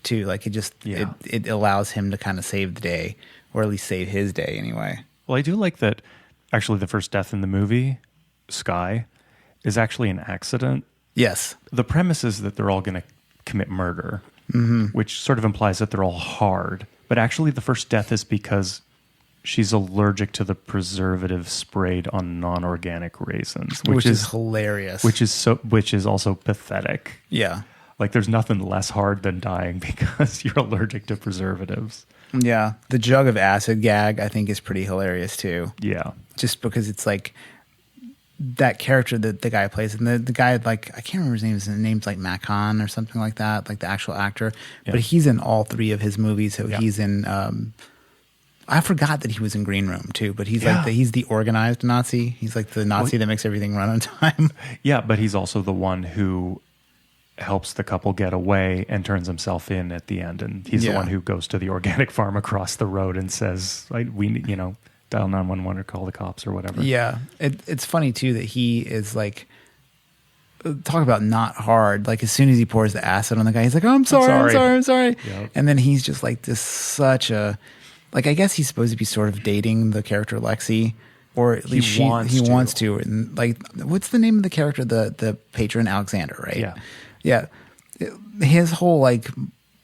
Speaker 2: too. Like it allows him to kind of save the day, or at least save his day anyway.
Speaker 1: Well, I do like that. Actually, the first death in the movie, Sky, is actually an accident.
Speaker 2: Yes.
Speaker 1: The premise is that they're all going to commit murder, which sort of implies that they're all hard. But actually, the first death is because she's allergic to the preservative sprayed on non-organic raisins,
Speaker 2: which is hilarious.
Speaker 1: Which is also pathetic.
Speaker 2: Yeah.
Speaker 1: Like there's nothing less hard than dying because you're allergic to preservatives.
Speaker 2: Yeah. The jug of acid gag, I think, is pretty hilarious too.
Speaker 1: Yeah.
Speaker 2: Just because it's like that character that the guy plays, and the guy, like, I can't remember his name. His name's like Macon or something like that, like the actual actor. Yeah. But he's in all 3 of his movies. So he's in, I forgot that he was in Green Room too, but he's like he's the organized Nazi. He's like the Nazi that makes everything run on time. Yeah.
Speaker 1: But he's also the one who helps the couple get away and turns himself in at the end. And he's the one who goes to the organic farm across the road and says, dial 911 or call the cops or whatever.
Speaker 2: Yeah. It's funny too that he is like, talk about not hard. Like as soon as he pours the acid on the guy, he's like, oh, I'm sorry. Yep. And then he's just like this such a, like, I guess he's supposed to be sort of dating the character Lexi, or at least he
Speaker 1: wants
Speaker 2: wants to. And like, what's the name of the character? The patron, Alexander, right? Yeah. His whole like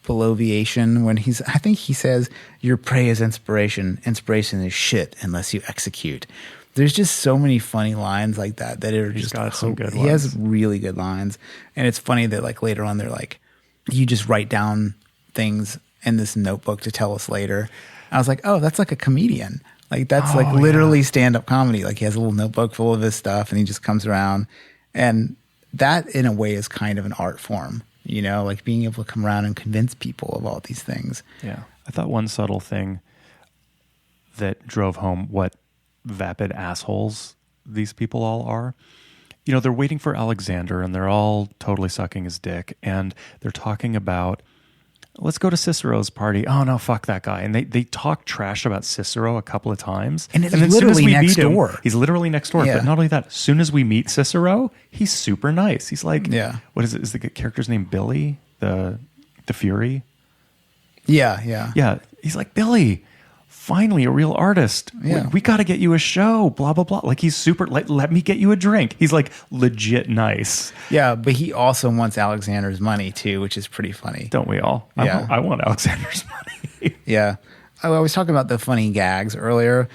Speaker 2: bloviation when I think he says, "Your prey is inspiration. Inspiration is shit unless you execute." There's just so many funny lines like that are
Speaker 1: He's
Speaker 2: just
Speaker 1: got some good
Speaker 2: He
Speaker 1: ones.
Speaker 2: has really good lines, and it's funny that like later on they're like, "You just write down things in this notebook to tell us later." I was like, "Oh, that's like a comedian. Like that's like literally stand-up comedy. Like he has a little notebook full of his stuff, and he just comes around, and that in a way is kind of an art form, you know, like being able to come around and convince people of all these things."
Speaker 1: Yeah, I thought one subtle thing that drove home what vapid assholes these people all are. You know, they're waiting for Alexander and they're all totally sucking his dick and they're talking about, let's go to Cicero's party. Oh no, fuck that guy. And they talk trash about Cicero a couple of times.
Speaker 2: And it's
Speaker 1: then
Speaker 2: literally next door.
Speaker 1: He's literally next door.
Speaker 2: Yeah.
Speaker 1: But not only that, as soon as we meet Cicero, he's super nice. He's like,
Speaker 2: Yeah.
Speaker 1: what is it? Is the character's name Billy? The Fury?
Speaker 2: Yeah.
Speaker 1: Yeah. He's like, Billy, finally a real artist.
Speaker 2: Yeah.
Speaker 1: We got to get you a show, blah, blah, blah. Like he's super, like, let me get you a drink. He's like legit nice.
Speaker 2: Yeah, but he also wants Alexander's money too, which is pretty funny.
Speaker 1: Don't we all?
Speaker 2: Yeah.
Speaker 1: I want Alexander's money.
Speaker 2: Yeah. I was talking about the funny gags earlier.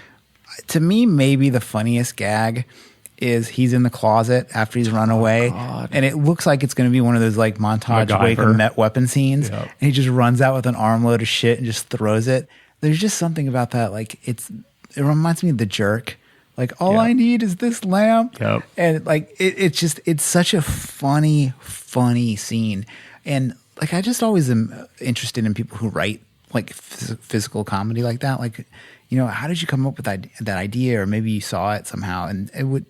Speaker 2: To me, maybe the funniest gag is he's in the closet after he's run away.
Speaker 1: God.
Speaker 2: And it looks like it's going to be one of those like montage wake
Speaker 1: MacGyver.
Speaker 2: of Met weapon scenes.
Speaker 1: Yep.
Speaker 2: And he just runs out with an armload of shit and just throws it. There's just something about that. Like it reminds me of The Jerk. Like all
Speaker 1: Yep.
Speaker 2: I need is this lamp.
Speaker 1: Yep.
Speaker 2: And like, it's such a funny scene. And like, I just always am interested in people who write like physical comedy like that. Like, you know, how did you come up with that idea? Or maybe you saw it somehow and it would,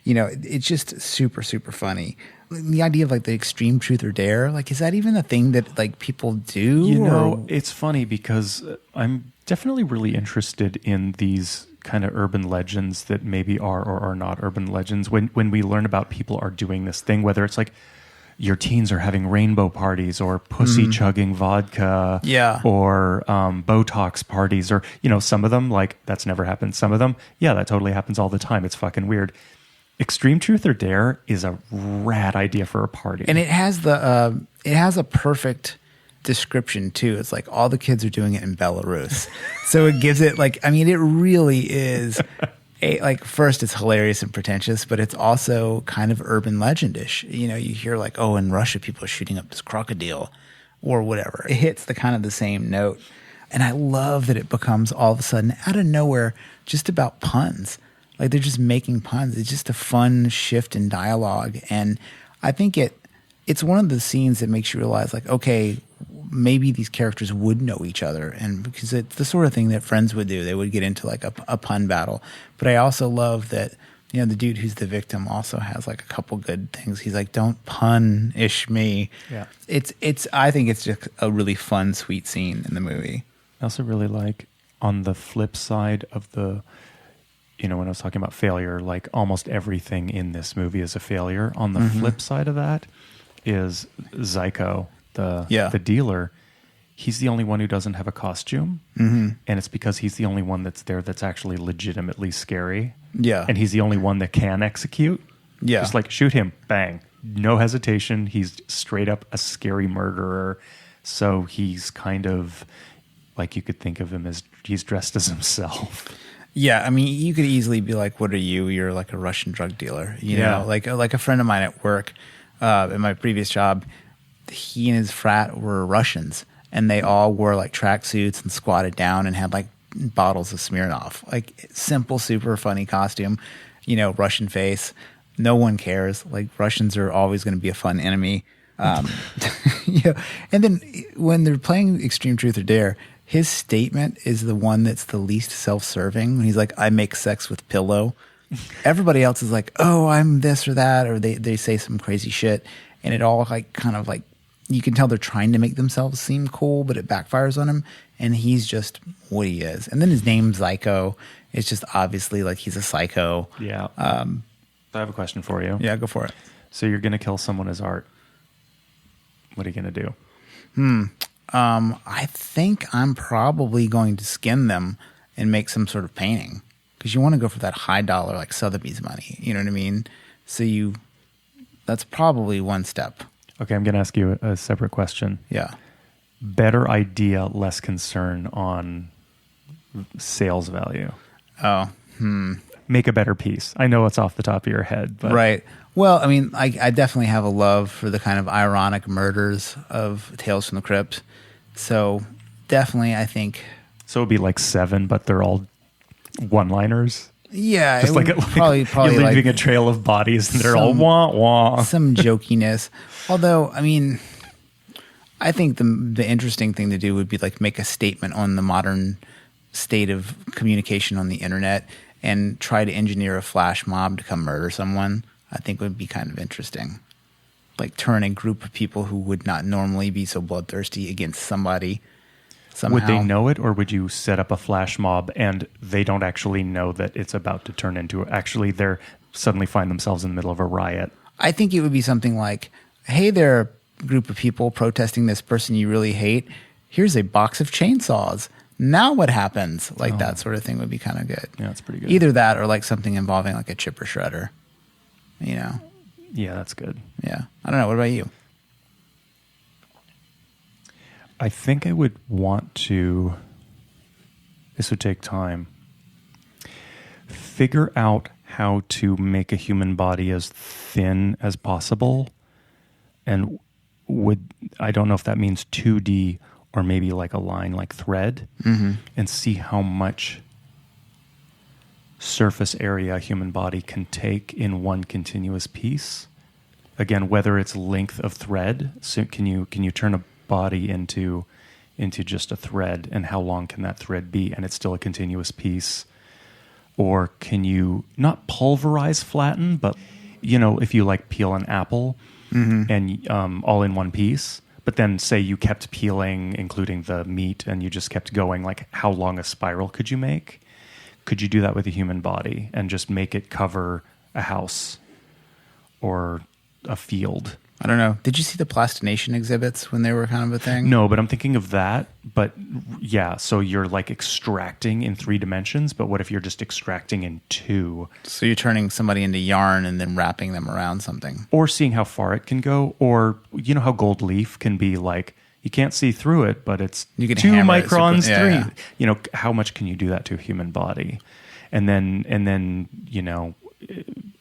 Speaker 2: you know, it's just super, super funny. The idea of like the extreme truth or dare, like, is that even a thing that like people do?
Speaker 1: You know, it's funny because I'm definitely really interested in these kind of urban legends that maybe are or are not urban legends. When we learn about people are doing this thing, whether it's like your teens are having rainbow parties or pussy chugging vodka, or Botox parties, or, you know, some of them, like, that's never happened. Some of them, yeah, that totally happens all the time. It's fucking weird. Extreme truth or dare is a rad idea for a party.
Speaker 2: And it has a perfect description too. It's like all the kids are doing it in Belarus. So it gives it like, I mean, it really is like, first it's hilarious and pretentious, but it's also kind of urban legendish. You know, you hear like, oh, in Russia, people are shooting up this crocodile or whatever. It hits the kind of the same note. And I love that it becomes all of a sudden out of nowhere, just about puns. Like they're just making puns. It's just a fun shift in dialogue. And I think it's one of the scenes that makes you realize like, okay, maybe these characters would know each other. And because it's the sort of thing that friends would do. They would get into like a pun battle. But I also love that, you know, the dude who's the victim also has like a couple good things. He's like, don't pun-ish me.
Speaker 1: Yeah.
Speaker 2: I think it's just a really fun, sweet scene in the movie.
Speaker 1: I also really like on the flip side of the, you know, when I was talking about failure, like almost everything in this movie is a failure. On the flip side of that is Zyko, the dealer. He's the only one who doesn't have a costume. And it's because he's the only one that's there that's actually legitimately scary.
Speaker 2: Yeah.
Speaker 1: And he's the only one that can execute.
Speaker 2: Yeah.
Speaker 1: Just like shoot him, bang. No hesitation. He's straight up a scary murderer. So he's kind of like, you could think of him as he's dressed as himself.
Speaker 2: Yeah, I mean, you could easily be like, "What are you? You're like a Russian drug dealer." You know, like a friend of mine at work, in my previous job, he and his frat were Russians, and they all wore like tracksuits and squatted down and had like bottles of Smirnoff. Like simple, super funny costume, you know, Russian face. No one cares. Like Russians are always going to be a fun enemy. Yeah, and then when they're playing Extreme Truth or Dare, his statement is the one that's the least self-serving. When he's like, "I make sex with pillow." Everybody else is like, "Oh, I'm this or that," or they say some crazy shit, and it all like kind of like, you can tell they're trying to make themselves seem cool, but it backfires on him, and he's just what he is. And then his name's Zyko. It's just obviously like he's a psycho.
Speaker 1: Yeah. I have a question for you.
Speaker 2: Yeah, go for it.
Speaker 1: So you're going to kill someone as art. What are you going to do?
Speaker 2: I think I'm probably going to skin them and make some sort of painting. because you want to go for that high dollar, like Sotheby's money. You know what I mean? So that's probably one step.
Speaker 1: Okay, I'm going to ask you a separate question.
Speaker 2: Yeah.
Speaker 1: Better idea, less concern on sales value.
Speaker 2: Oh,
Speaker 1: Make a better piece. I know it's off the top of your head, but
Speaker 2: right. Well, I mean, I definitely have a love for the kind of ironic murders of Tales from the Crypt. So definitely, I think.
Speaker 1: So it'd be like 7, but they're all one-liners.
Speaker 2: Yeah,
Speaker 1: Just like
Speaker 2: probably
Speaker 1: you're leaving
Speaker 2: like
Speaker 1: a trail of bodies, and they're all wah wah.
Speaker 2: Some jokiness. Although, I mean, I think the interesting thing to do would be like make a statement on the modern state of communication on the internet and try to engineer a flash mob to come murder someone. I think would be kind of interesting. Like turn a group of people who would not normally be so bloodthirsty against somebody. Somehow.
Speaker 1: Would they know it, or would you set up a flash mob and they don't actually know that it's about to turn into actually they're suddenly find themselves in the middle of a riot?
Speaker 2: I think it would be something like, hey there, group of people protesting this person you really hate. Here's a box of chainsaws. Now what happens? Like that sort of thing would be kind of good.
Speaker 1: Yeah, that's pretty good.
Speaker 2: Either that or like something involving like a chipper shredder. You know?
Speaker 1: Yeah, that's good.
Speaker 2: Yeah. I don't know. What about you?
Speaker 1: I think I would want to, this would take time, figure out how to make a human body as thin as possible. And I don't know if that means 2D or maybe like a line like thread, and see how much surface area a human body can take in one continuous piece. Again, whether it's length of thread, so can you turn a body into just a thread, and how long can that thread be, and it's still a continuous piece? Or can you not pulverize, flatten, but if you like peel an apple and all in one piece, but then say you kept peeling, including the meat, and you just kept going, like how long a spiral could you make? Could you do that with a human body and just make it cover a house or a field?
Speaker 2: I don't know. Did you see the plastination exhibits when they were kind of a thing?
Speaker 1: No, but I'm thinking of that. But yeah, so you're like extracting in 3 dimensions, but what if you're just extracting in 2?
Speaker 2: So you're turning somebody into yarn and then wrapping them around something.
Speaker 1: Or seeing how far it can go. Or you know how gold leaf can be like, you can't see through it, but it's 2 microns, 3.
Speaker 2: Yeah.
Speaker 1: How much can you do that to a human body? And then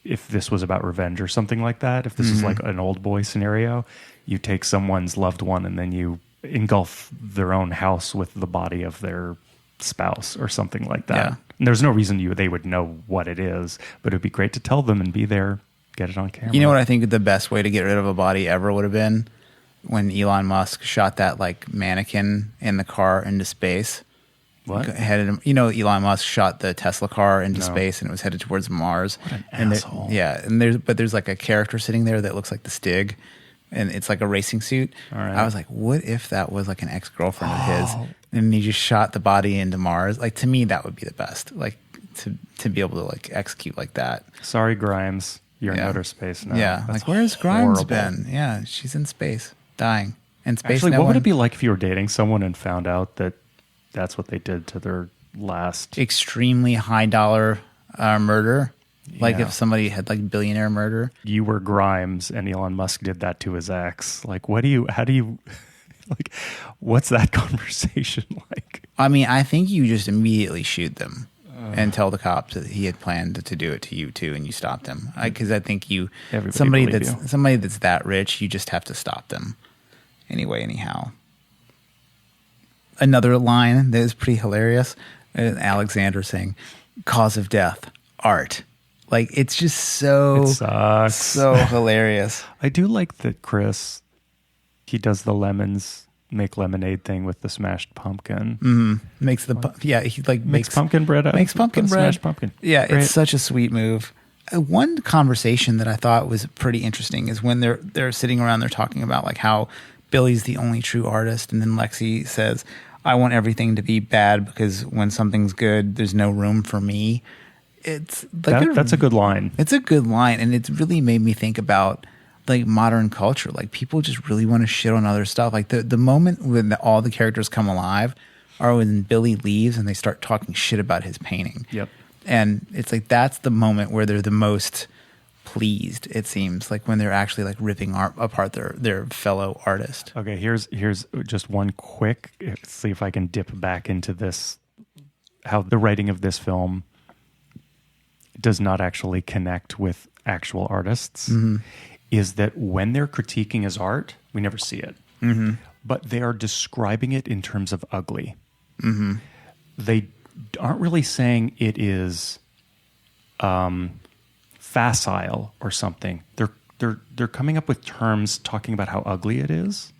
Speaker 1: if this was about revenge or something like that, if this is like an old boy scenario, you take someone's loved one and then you engulf their own house with the body of their spouse or something like that.
Speaker 2: Yeah.
Speaker 1: And there's no reason they would know what it is, but it'd be great to tell them and be there, get it on camera.
Speaker 2: You know what I think the best way to get rid of a body ever would have been? When Elon Musk shot that like mannequin in the car into space.
Speaker 1: What?
Speaker 2: Elon Musk shot the Tesla car into space and it was headed towards Mars.
Speaker 1: What an asshole.
Speaker 2: And there's like a character sitting there that looks like the Stig, and it's like a racing suit.
Speaker 1: All right.
Speaker 2: I was like, what if that was like an ex-girlfriend of his, and he just shot the body into Mars? Like, to me, that would be the best. Like to be able to like execute like that.
Speaker 1: Sorry, Grimes, you're in outer space now.
Speaker 2: Yeah,
Speaker 1: That's
Speaker 2: like where's Grimes
Speaker 1: horrible.
Speaker 2: been? Yeah, she's in space, dying. In space.
Speaker 1: Actually, what would it be like if you were dating someone and found out that that's what they did to their last
Speaker 2: extremely high dollar murder? Like
Speaker 1: Yeah.
Speaker 2: if somebody had like billionaire murder.
Speaker 1: You were Grimes and Elon Musk did that to his ex. Like, how do you, like, what's that conversation like?
Speaker 2: I mean, I think you just immediately shoot them and tell the cops that he had planned to do it to you too, and you stopped him. Because I think
Speaker 1: Everybody
Speaker 2: somebody
Speaker 1: believe
Speaker 2: that's
Speaker 1: you.
Speaker 2: somebody that's that rich, you just have to stop them. Anyway, anyhow. Another line that is pretty hilarious. Alexander saying, "Cause of death, art." Like, it's just
Speaker 1: It sucks.
Speaker 2: so hilarious.
Speaker 1: I do like that Chris, he does the make lemonade thing with the smashed pumpkin.
Speaker 2: Makes he like
Speaker 1: Makes pumpkin bread out.
Speaker 2: Makes pumpkin bread.
Speaker 1: Smashed pumpkin.
Speaker 2: Yeah,
Speaker 1: Great.
Speaker 2: it's such a sweet move. One conversation that I thought was pretty interesting is when they're sitting around, they're talking about like how Billy's the only true artist, and then Lexi says, "I want everything to be bad because when something's good, there's no room for me." It's like
Speaker 1: That's a good line.
Speaker 2: It's a good line, and it's really made me think about like modern culture. Like, people just really want to shit on other stuff. Like the moment when all the characters come alive are when Billy leaves and they start talking shit about his painting.
Speaker 1: Yep.
Speaker 2: And it's like that's the moment where they're the most pleased, it seems, like when they're actually like ripping apart their fellow artist.
Speaker 1: Okay, here's just one quick, see if I can dip back into this, how the writing of this film does not actually connect with actual artists, is that when they're critiquing his art, we never see it, but they are describing it in terms of ugly. They aren't really saying it is facile or something. They're coming up with terms talking about how ugly it is.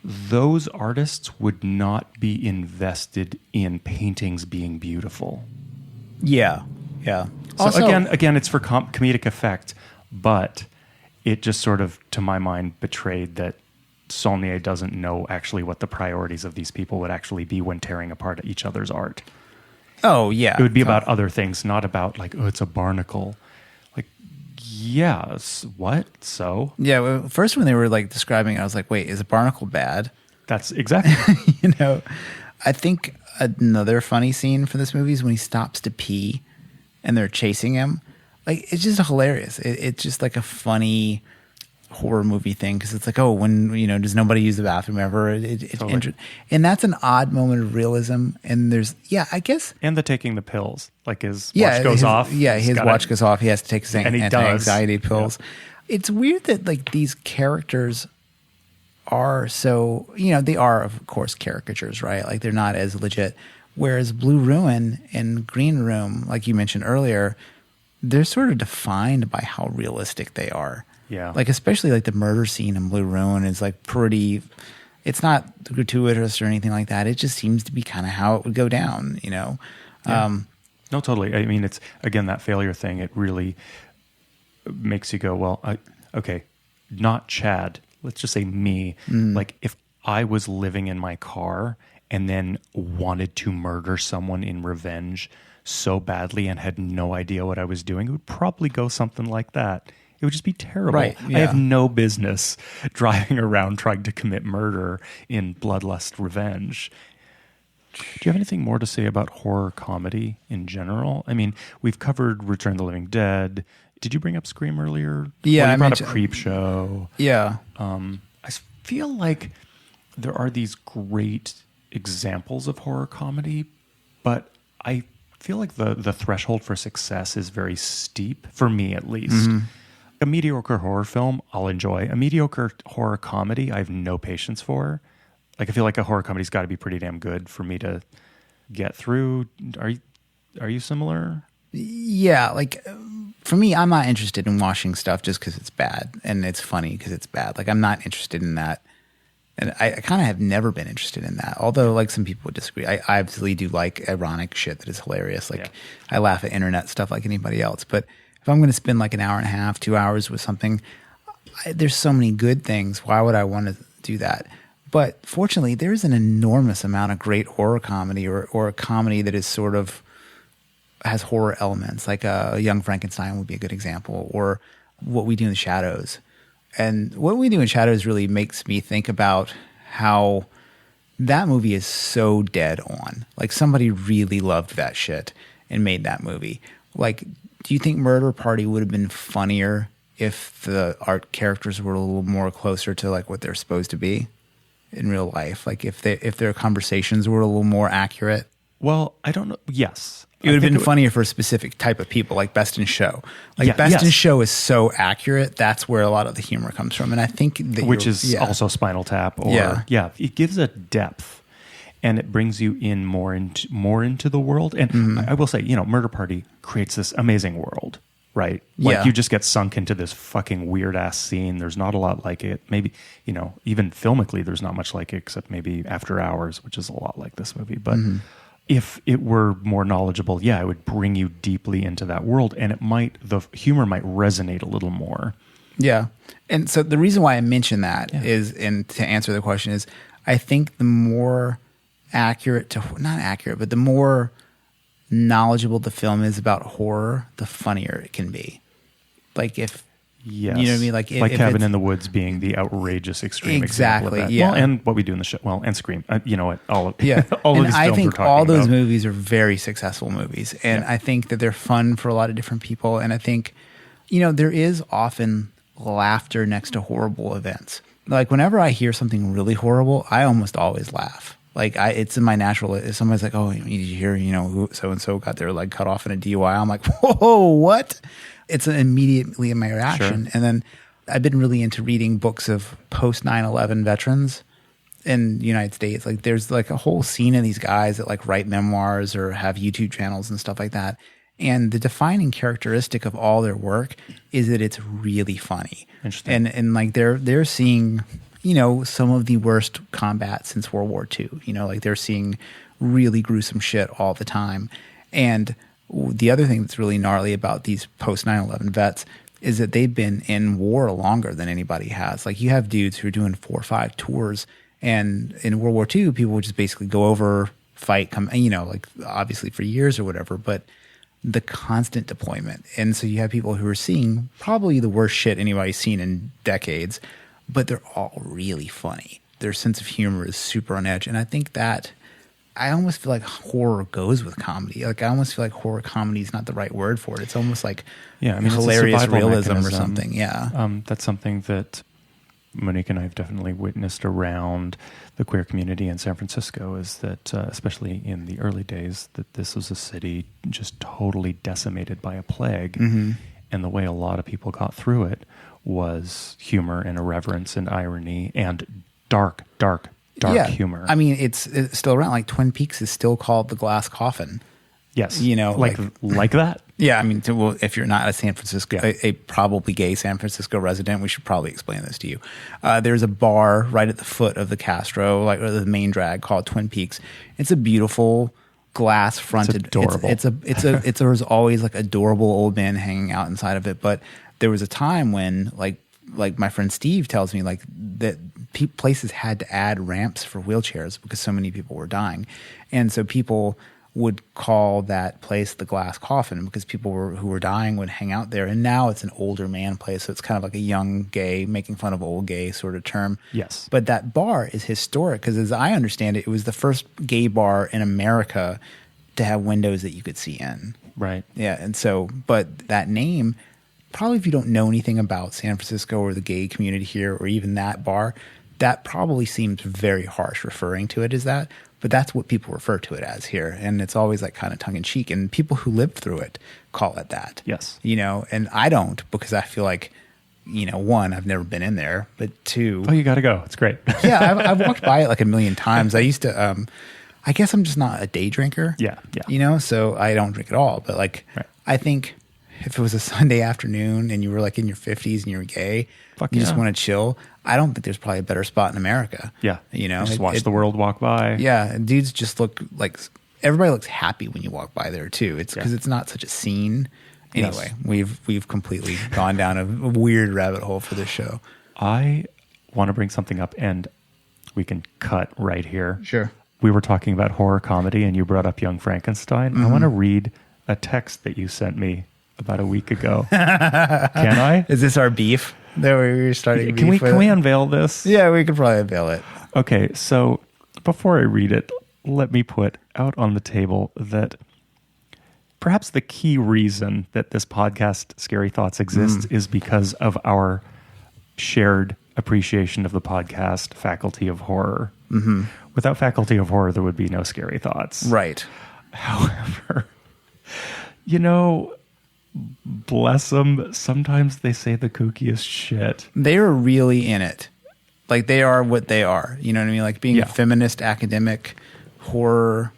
Speaker 1: Those artists would not be invested in paintings being beautiful.
Speaker 2: Yeah.
Speaker 1: So
Speaker 2: Also,
Speaker 1: again, it's for comedic effect, but it just sort of, to my mind, betrayed that Saulnier doesn't know actually what the priorities of these people would actually be when tearing apart each other's art.
Speaker 2: oh yeah,
Speaker 1: It would be about other things, not about like, oh, it's a barnacle. Like, yes, what? So?
Speaker 2: yeah. Well, first, when they were like describing it, I was like, wait, is a barnacle bad?
Speaker 1: That's exactly.
Speaker 2: You know, I think another funny scene for this movie is when he stops to pee and they're chasing him. Like, it's just hilarious. It's just like a funny horror movie thing because it's like, oh, when, you know, does nobody use the bathroom ever?
Speaker 1: Totally.
Speaker 2: And that's an odd moment of realism. And there's, I guess.
Speaker 1: And the taking the pills, like his watch goes off.
Speaker 2: Yeah, his watch goes off. He has to take his anti-anxiety pills. Yeah. It's weird that like these characters are so, you know, they are of course caricatures, right? Like they're not as legit. Whereas Blue Ruin and Green Room, like you mentioned earlier, they're sort of defined by how realistic they are.
Speaker 1: Yeah.
Speaker 2: Like especially like the murder scene in Blue Ruin is like pretty, it's not gratuitous or anything like that. It just seems to be kind of how it would go down, you know?
Speaker 1: Yeah. No, totally. I mean, it's, again, that failure thing, it really makes you go, well, okay, not Chad. Let's just say me. Like if I was living in my car and then wanted to murder someone in revenge so badly and had no idea what I was doing, it would probably go something like that. It would just be terrible.
Speaker 2: Right, yeah.
Speaker 1: I have no business driving around trying to commit murder in bloodlust revenge. Do you have anything more to say about horror comedy in general? I mean, we've covered Return of the Living Dead. Did you bring up Scream earlier?
Speaker 2: Yeah,
Speaker 1: I brought up Creepshow.
Speaker 2: Yeah.
Speaker 1: I feel like there are these great examples of horror comedy, but I feel like the threshold for success is very steep, for me at least. A mediocre horror film, I'll enjoy. A mediocre horror comedy, I have no patience for. Like, I feel like a horror comedy's got to be pretty damn good for me to get through. Are you similar?
Speaker 2: Yeah, like for me, I'm not interested in watching stuff just because it's bad and it's funny because it's bad. Like I'm not interested in that, and I kind of have never been interested in that. Although, like some people would disagree, I absolutely do like ironic shit that is hilarious. Like I laugh at internet stuff like anybody else. But if I'm going to spend like an hour and a half, 2 hours with something, there's so many good things. Why would I want to do that? But fortunately, there's an enormous amount of great horror comedy or a comedy that is sort of has horror elements, like a Young Frankenstein would be a good example, or What We Do in the Shadows. And What We Do in Shadows really makes me think about how that movie is so dead on. Like somebody really loved that shit and made that movie. Like, do you think Murder Party would have been funnier if the art characters were a little more closer to like what they're supposed to be in real life? Like if their conversations were a little more accurate?
Speaker 1: Well, I don't know. Yes.
Speaker 2: It would have been funnier for a specific type of people, like Best in Show. Like Best in Show is so accurate. That's where a lot of the humor comes from. And I think that
Speaker 1: which is also Spinal Tap. Or, it gives a depth and it brings you in more into the world. And I will say, Murder Party creates this amazing world, right? Like you just get sunk into this fucking weird ass scene. There's not a lot like it. Maybe, even filmically, there's not much like it except maybe After Hours, which is a lot like this movie. But if it were more knowledgeable, it would bring you deeply into that world, and the humor might resonate a little more. Yeah.
Speaker 2: And so the reason why I mention that is, and to answer the question is, I think the more not accurate, but the more knowledgeable the film is about horror, the funnier it can be. Like if
Speaker 1: Yes.
Speaker 2: You know what I mean? Like
Speaker 1: Cabin in the Woods being the outrageous extreme example of that.
Speaker 2: Yeah.
Speaker 1: Well, and What We Do in the Show. Well, and Scream. You know what? All of
Speaker 2: and
Speaker 1: these films we're
Speaker 2: I
Speaker 1: talking
Speaker 2: think all those
Speaker 1: about.
Speaker 2: movies are very successful movies. And I think that they're fun for a lot of different people. And I think, there is often laughter next to horrible events. Like whenever I hear something really horrible, I almost always laugh. Like it's in my natural. If somebody's like, "Oh, did you hear? Who so and so got their leg cut off in a DUI?" I'm like, "Whoa, what?" It's immediately in my reaction.
Speaker 1: Sure.
Speaker 2: And then I've been really into reading books of post 9/11 veterans in the United States. Like there's like a whole scene of these guys that like write memoirs or have YouTube channels and stuff like that. And the defining characteristic of all their work is that it's really funny.
Speaker 1: Interesting.
Speaker 2: And like they're seeing, some of the worst combat since World War II. Like they're seeing really gruesome shit all the time. And the other thing that's really gnarly about these post 9/11 vets is that they've been in war longer than anybody has. Like you have dudes who are doing 4 or 5 tours, and in World War II, people would just basically go over, fight, come, like obviously for years or whatever, but the constant deployment. And so you have people who are seeing probably the worst shit anybody's seen in decades, but they're all really funny. Their sense of humor is super on edge. And I think that I almost feel like horror goes with comedy. Like I almost feel like horror comedy is not the right word for it. It's almost like hilarious realism mechanism. Or something. Yeah.
Speaker 1: That's something that Monique and I have definitely witnessed around the queer community in San Francisco, is that, especially in the early days, that this was a city just totally decimated by a plague.
Speaker 2: Mm-hmm.
Speaker 1: And the way a lot of people got through it was humor and irreverence and irony and dark humor.
Speaker 2: I mean, it's still around. Like Twin Peaks is still called the Glass Coffin.
Speaker 1: Yes.
Speaker 2: Like
Speaker 1: that?
Speaker 2: Yeah. I mean, if you're not a San Francisco, a probably gay San Francisco resident, we should probably explain this to you. There's a bar right at the foot of the Castro, or the main drag, called Twin Peaks. It's a beautiful glass fronted.
Speaker 1: It's adorable.
Speaker 2: There's always like adorable old men hanging out inside of it. But there was a time when like my friend Steve tells me like that places had to add ramps for wheelchairs because so many people were dying. And so people would call that place the Glass Coffin because people who were dying would hang out there. And now it's an older man place, so it's kind of like a young gay, making fun of old gay sort of term.
Speaker 1: Yes.
Speaker 2: But that bar is historic because, as I understand it, it was the first gay bar in America to have windows that you could see in.
Speaker 1: Right.
Speaker 2: Yeah, and so, but that name, probably if you don't know anything about San Francisco or the gay community here or even that bar, that probably seems very harsh referring to it as that. But that's what people refer to it as here. And it's always like kind of tongue in cheek. And people who lived through it call it that.
Speaker 1: Yes.
Speaker 2: And I don't, because I feel like, one, I've never been in there, but two.
Speaker 1: Oh, you got to go. It's great.
Speaker 2: Yeah. I've walked by it like a million times. I used to, I guess I'm just not a day drinker.
Speaker 1: Yeah. Yeah.
Speaker 2: So I don't drink at all. But right. I think if it was a Sunday afternoon and you were like in your 50s and you were gay, just want to chill, I don't think there's probably a better spot in America.
Speaker 1: Yeah. Just watch the world walk by.
Speaker 2: Yeah. And dudes just look like, everybody looks happy when you walk by there too. It's because it's not such a scene. Anyway, we've completely gone down a weird rabbit hole for this show.
Speaker 1: I want to bring something up, and we can cut right here.
Speaker 2: Sure.
Speaker 1: We were talking about horror comedy, and you brought up Young Frankenstein. Mm-hmm. I want to read a text that you sent me about a week ago. Can I?
Speaker 2: Is this our beef? That we were starting.
Speaker 1: Can we unveil this?
Speaker 2: Yeah, we could probably unveil it.
Speaker 1: Okay, so before I read it, let me put out on the table that perhaps the key reason that this podcast, Scary Thoughts, exists is because of our shared appreciation of the podcast, Faculty of Horror.
Speaker 2: Mm-hmm.
Speaker 1: Without Faculty of Horror, there would be no Scary Thoughts.
Speaker 2: Right.
Speaker 1: However, bless them, sometimes they say the kookiest shit.
Speaker 2: They are really in it. Like, they are what they are. You know what I mean? Like, being a feminist, academic, horror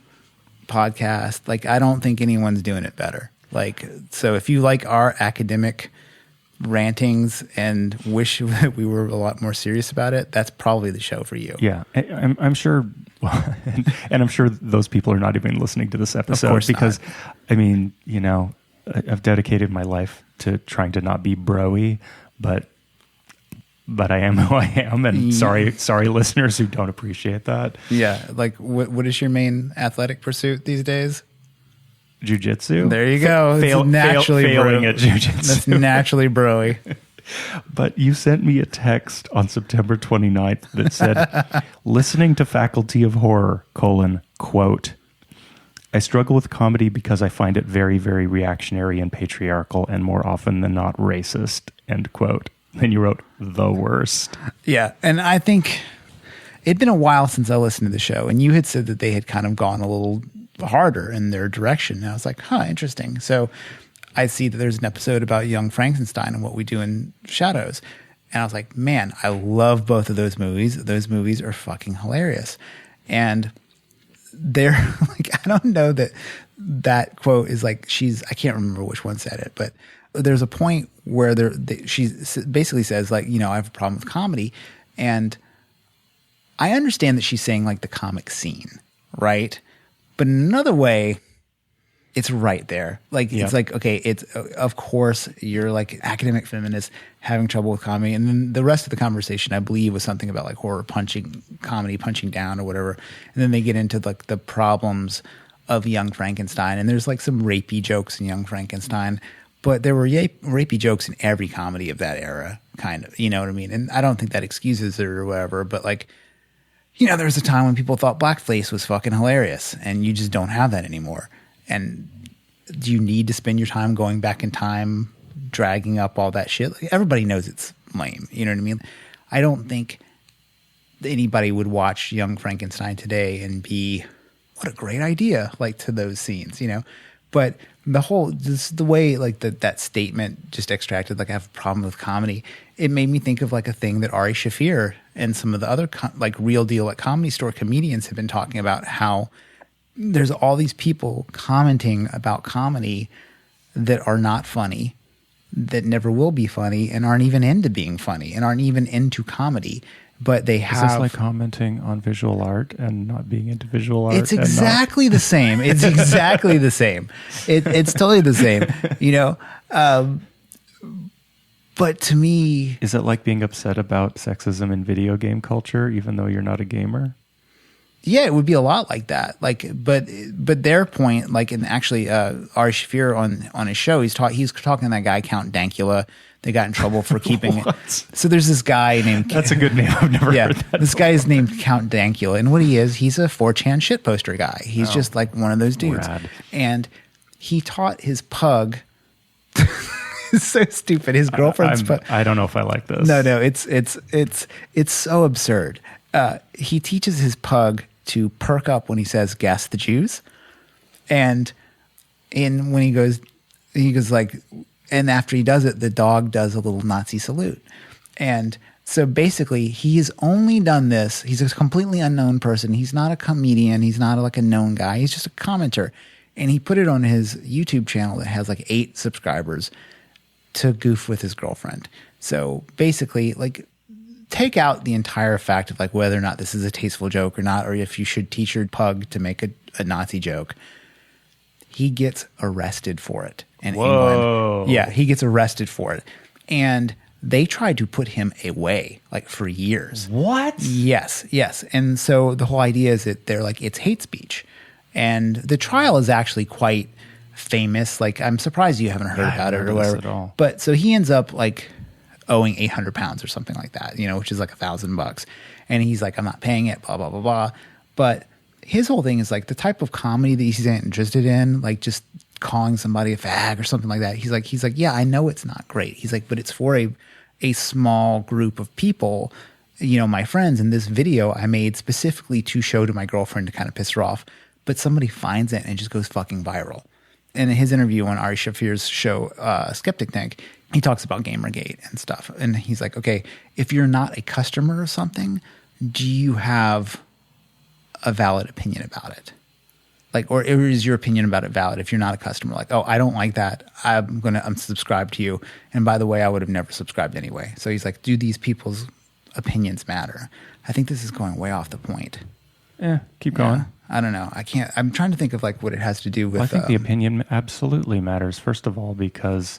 Speaker 2: podcast. Like, I don't think anyone's doing it better. Like, so if you like our academic rantings and wish that we were a lot more serious about it, that's probably the show for you.
Speaker 1: Yeah. I'm sure, and I'm sure those people are not even listening to this episode.
Speaker 2: Of course
Speaker 1: because,
Speaker 2: not.
Speaker 1: I mean, I've dedicated my life to trying to not be bro-y, but I am who I am, and sorry listeners who don't appreciate that.
Speaker 2: Yeah, like what is your main athletic pursuit these days?
Speaker 1: Jiu-jitsu.
Speaker 2: There you go.
Speaker 1: Failing at jiu-jitsu.
Speaker 2: That's naturally bro-y.
Speaker 1: But you sent me a text on September 29th that said, listening to Faculty of Horror, quote, I struggle with comedy because I find it very, very reactionary and patriarchal and more often than not racist, end quote. Then you wrote, the worst.
Speaker 2: Yeah. And I think it'd been a while since I listened to the show, and you had said that they had kind of gone a little harder in their direction. And I was like, interesting. So I see that there's an episode about Young Frankenstein and What We Do in Shadows. And I was like, man, I love both of those movies. Those movies are fucking hilarious. And they're like, I don't know that quote is like, I can't remember which one said it, but there's a point where she basically says like, I have a problem with comedy. And I understand that she's saying like the comic scene, right? But in another way, it's right there. Like, It's like, okay, it's, of course, you're like academic feminist having trouble with comedy. And then the rest of the conversation, I believe, was something about like comedy punching down or whatever. And then they get into like the problems of Young Frankenstein. And there's like some rapey jokes in Young Frankenstein, but there were rapey jokes in every comedy of that era, kind of, you know what I mean? And I don't think that excuses it or whatever, but like, there was a time when people thought blackface was fucking hilarious, and you just don't have that anymore. And do you need to spend your time going back in time, dragging up all that shit? Like, everybody knows it's lame. You know what I mean? I don't think anybody would watch Young Frankenstein today and be, what a great idea, like to those scenes, But the way like that statement just extracted, like I have a problem with comedy, it made me think of like a thing that Ari Shaffir and some of the other like Real Deal at Comedy Store comedians have been talking about, how there's all these people commenting about comedy that are not funny, that never will be funny, and aren't even into being funny, and aren't even into comedy. But they have...
Speaker 1: Is this like commenting on visual art and not being into visual art?
Speaker 2: It's exactly the same. It's exactly the same. It's totally the same, But to me...
Speaker 1: Is it like being upset about sexism in video game culture, even though you're not a gamer?
Speaker 2: Yeah, it would be a lot like that. Like, but their point, like, and actually, Ari Shaffir on his show, he's talking to that guy Count Dankula. They got in trouble for keeping it. So there's this guy named...
Speaker 1: That's a good name. I've never heard that.
Speaker 2: This guy is named Count Dankula. And what he is, he's a 4chan shit poster guy. He's just like one of those dudes.
Speaker 1: Rad.
Speaker 2: And he taught his pug... It's so stupid. His girlfriend's pug...
Speaker 1: I don't know if I like this.
Speaker 2: No, it's so absurd. He teaches his pug to perk up when he says "gas the Jews," and when he goes like, and after he does it, the dog does a little Nazi salute. And so basically, he has only done this. He's a completely unknown person. He's not a comedian. He's not like a known guy. He's just a commenter, and he put it on his YouTube channel that has like 8 subscribers to goof with his girlfriend. So basically, like, take out the entire fact of like whether or not this is a tasteful joke or not, or if you should teach your pug to make a Nazi joke. He gets arrested for it in England. Yeah, he gets arrested for it. And they tried to put him away like for years.
Speaker 1: What?
Speaker 2: Yes. And so the whole idea is that they're like, it's hate speech. And the trial is actually quite famous. Like, I'm surprised you haven't heard about it or whatever.
Speaker 1: At all.
Speaker 2: But so he ends up like owing 800 pounds or something like that, which is like $1,000. And he's like, I'm not paying it, blah, blah, blah, blah. But his whole thing is like the type of comedy that he's interested in, like just calling somebody a fag or something like that. He's like, yeah, I know it's not great. He's like, but it's for a small group of people, my friends. And this video I made specifically to show to my girlfriend to kind of piss her off. But somebody finds it and it just goes fucking viral. And in his interview on Ari Shaffir's show, Skeptic Tank, he talks about Gamergate and stuff. And he's like, okay, if you're not a customer or something, do you have a valid opinion about it? Like, or is your opinion about it valid if you're not a customer? Like, oh, I don't like that. I'm going to unsubscribe to you. And by the way, I would have never subscribed anyway. So he's like, do these people's opinions matter? I think this is going way off the point.
Speaker 1: Yeah, keep going.
Speaker 2: I don't know. I'm trying to think of like what it has to do with...
Speaker 1: I think the opinion absolutely matters, first of all, because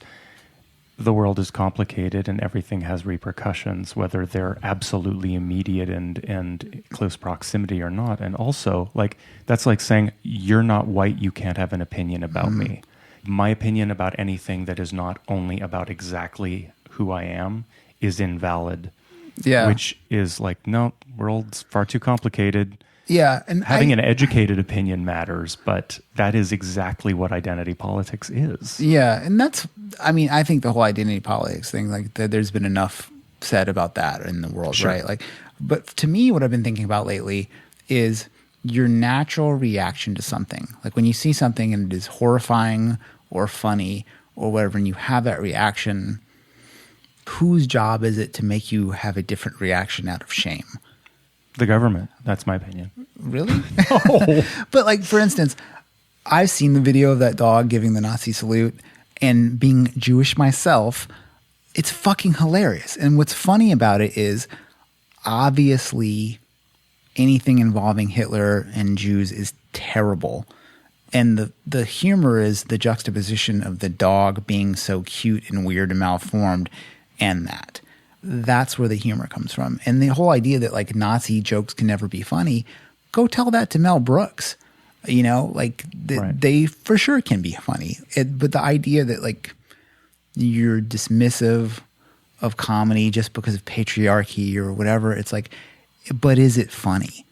Speaker 1: the world is complicated and everything has repercussions, whether they're absolutely immediate and close proximity or not. And also, like, that's like saying, you're not white, you can't have an opinion about me. My opinion about anything that is not only about exactly who I am is invalid.
Speaker 2: Yeah.
Speaker 1: Which is like, no, world's far too complicated.
Speaker 2: Yeah. And
Speaker 1: having an educated opinion matters, but that is exactly what identity politics is.
Speaker 2: Yeah. And I think the whole identity politics thing, like there's been enough said about that in the world,
Speaker 1: Sure.
Speaker 2: right? Like, but to me, what I've been thinking about lately is your natural reaction to something. Like when you see something and it is horrifying or funny or whatever, and you have that reaction, whose job is it to make you have a different reaction out of shame?
Speaker 1: The government. That's my opinion.
Speaker 2: Really?
Speaker 1: No.
Speaker 2: But like, for instance, I've seen the video of that dog giving the Nazi salute, and being Jewish myself, it's fucking hilarious. And what's funny about it is obviously anything involving Hitler and Jews is terrible. And the humor is the juxtaposition of the dog being so cute and weird and malformed, and that's where the humor comes from. And the whole idea that like Nazi jokes can never be funny, go tell that to Mel Brooks. You know, like
Speaker 1: Right.
Speaker 2: they for sure can be funny. But the idea that like you're dismissive of comedy just because of patriarchy or whatever, it's like, but is it funny?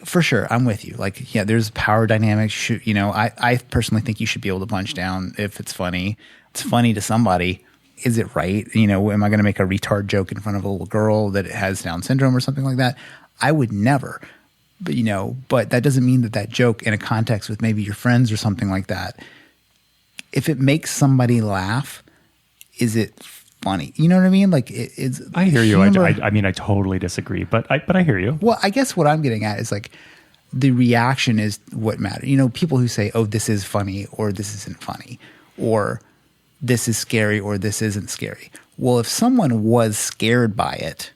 Speaker 2: For sure, I'm with you. Like, yeah, there's power dynamics. I personally think you should be able to punch down if it's funny. It's funny to somebody. Is it right? Am I going to make a retard joke in front of a little girl that has Down syndrome or something like that? I would never. But that doesn't mean that joke in a context with maybe your friends or something like that, if it makes somebody laugh, is it funny? You know what I mean? Like it's.
Speaker 1: I hear you. I mean, I totally disagree, but I hear you.
Speaker 2: Well, I guess what I'm getting at is like the reaction is what matters. People who say, "Oh, this is funny," or "This isn't funny," or "This is scary," or "This isn't scary." Well, if someone was scared by it,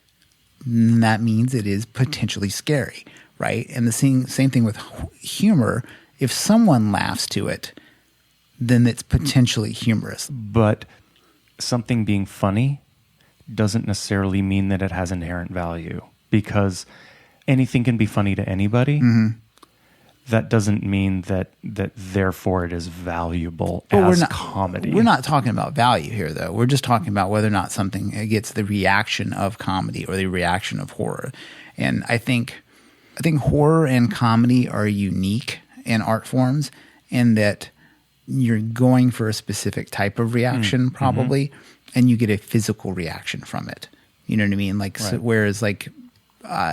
Speaker 2: that means it is potentially scary, right? And the same thing with humor. If someone laughs to it, then it's potentially humorous.
Speaker 1: But something being funny doesn't necessarily mean that it has inherent value, because anything can be funny to anybody. Mm-hmm. That doesn't mean that therefore it is valuable as comedy.
Speaker 2: We're not talking about value here, though. We're just talking about whether or not something gets the reaction of comedy or the reaction of horror. And I think horror and comedy are unique in art forms in that you're going for a specific type of reaction probably, and you get a physical reaction from it. You know what I mean? Like,
Speaker 1: right.
Speaker 2: So, whereas like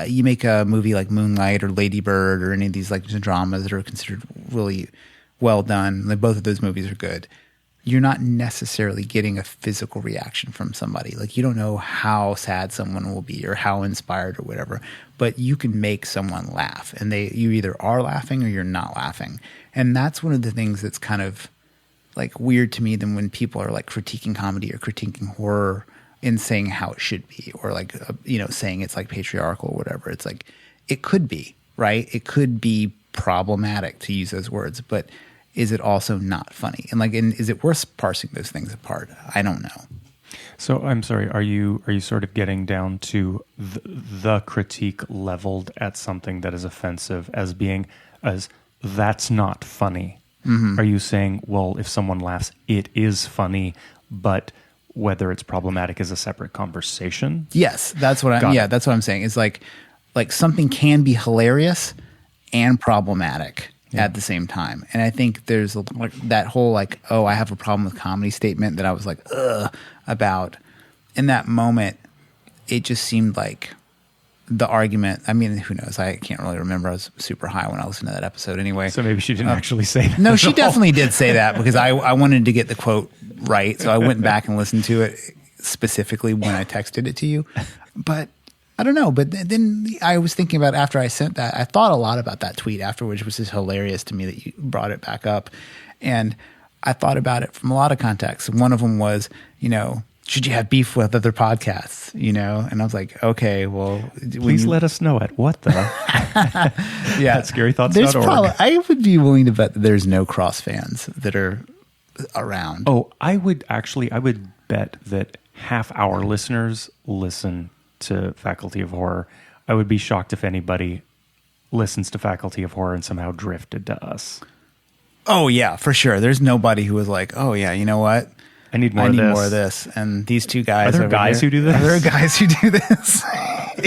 Speaker 2: you make a movie like Moonlight or Lady Bird or any of these like dramas that are considered really well done, like both of those movies are good, you're not necessarily getting a physical reaction from somebody. Like you don't know how sad someone will be or how inspired or whatever, but you can make someone laugh, and you either are laughing or you're not laughing. And that's one of the things that's kind of like weird to me than when people are like critiquing comedy or critiquing horror and saying how it should be, or like, saying it's like patriarchal or whatever. It's like, it could be, right? It could be problematic to use those words, but is it also not funny? And is it worth parsing those things apart? I don't know.
Speaker 1: So I'm sorry, are you sort of getting down to the critique leveled at something that is offensive as that's not funny? Mm-hmm. Are you saying, well, if someone laughs, it is funny, but whether it's problematic is a separate conversation?
Speaker 2: Yes, that's what that's what I'm saying. It's like something can be hilarious and problematic at the same time. And I think there's like that whole like, oh, I have a problem with comedy statement that I was like, ugh, about. In that moment, it just seemed like the argument. I mean, who knows? I can't really remember. I was super high when I listened to that episode anyway.
Speaker 1: So maybe she didn't actually say that.
Speaker 2: No, she definitely did say that, because I wanted to get the quote right. So I went back and listened to it specifically when I texted it to you. But I don't know. But then I was thinking about, after I sent that, I thought a lot about that tweet afterwards, which is hilarious to me that you brought it back up. And I thought about it from a lot of contexts. One of them was, should you have beef with other podcasts, And I was like, okay, well.
Speaker 1: Please let us know at what the?
Speaker 2: Yeah.
Speaker 1: At scarythoughts.org.
Speaker 2: I would be willing to bet that there's no Cross fans that are around.
Speaker 1: Oh, I would bet that half our listeners listen to Faculty of Horror. I would be shocked if anybody listens to Faculty of Horror and somehow drifted to us.
Speaker 2: Oh, yeah, for sure. There's nobody who was like, oh, yeah, you know what?
Speaker 1: I need more
Speaker 2: I
Speaker 1: of
Speaker 2: need
Speaker 1: this.
Speaker 2: more of this. And these two guys.
Speaker 1: Are there
Speaker 2: over
Speaker 1: guys
Speaker 2: here-
Speaker 1: who do this?
Speaker 2: Are there guys who do this?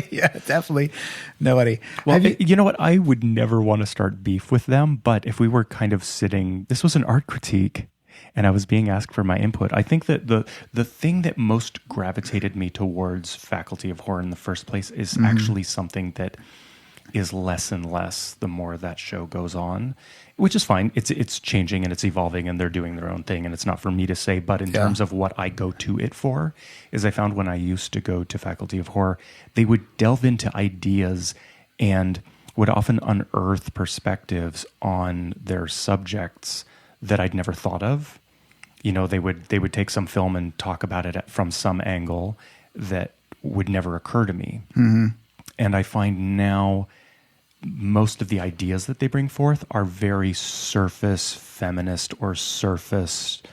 Speaker 2: Yeah, definitely. Nobody.
Speaker 1: Well,
Speaker 2: Have you-
Speaker 1: you know what? I would never want to start beef with them, but if we were kind of sitting, this was an art critique, and I was being asked for my input. I think that the thing that most gravitated me towards Faculty of Horror in the first place is actually something that is less and less the more that show goes on, which is fine. It's changing and it's evolving and they're doing their own thing and it's not for me to say, but in terms of what I go to it for, is I found when I used to go to Faculty of Horror, they would delve into ideas and would often unearth perspectives on their subjects that I'd never thought of. You know, they would take some film and talk about it from some angle that would never occur to me. Mm-hmm. And I find now most of the ideas that they bring forth are very surface feminist or surface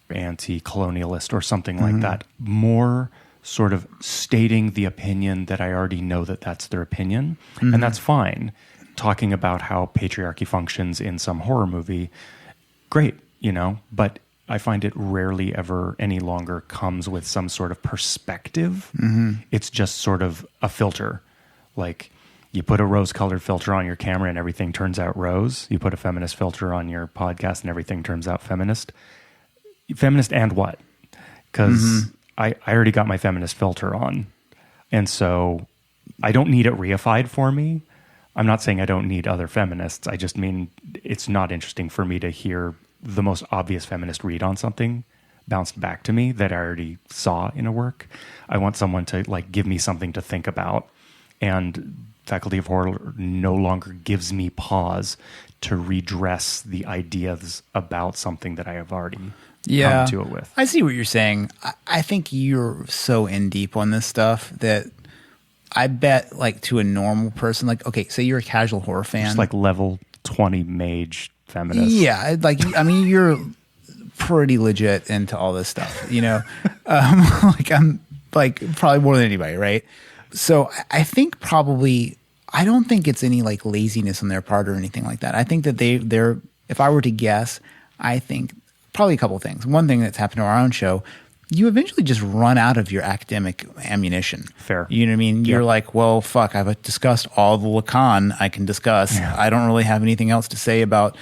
Speaker 1: anti-colonialist or something like that. More sort of stating the opinion that I already know that that's their opinion. And that's fine. Talking about how patriarchy functions in some horror movie, great, you know, but I find it rarely ever any longer comes with some sort of perspective. It's just sort of a filter. Like you put a rose-colored filter on your camera and everything turns out rose. You put a feminist filter on your podcast and everything turns out feminist. Feminist and what? Because I already got my feminist filter on. And so I don't need it reified for me. I'm not saying I don't need other feminists. I just mean it's not interesting for me to hear the most obvious feminist read on something bounced back to me that I already saw in a work. I want someone to like give me something to think about. And Faculty of Horror no longer gives me pause to redress the ideas about something that I have already come to it with.
Speaker 2: I see what you're saying. I think you're so in deep on this stuff that I bet like to a normal person, like, okay, say you're a casual horror fan.
Speaker 1: Just like level 20 mage feminist.
Speaker 2: Yeah. Like, I mean, you're pretty legit into all this stuff, you know? Like I'm like probably more than anybody, right? So I think probably, I don't think it's any like laziness on their part or anything like that. I think that they're, if I were to guess, I think probably a couple of things. One thing that's happened to our own show, you eventually just run out of your academic ammunition.
Speaker 1: Fair.
Speaker 2: You know what I mean? You're like, well, fuck, I've discussed all the Lacan I can discuss. Yeah. I don't really have anything else to say about,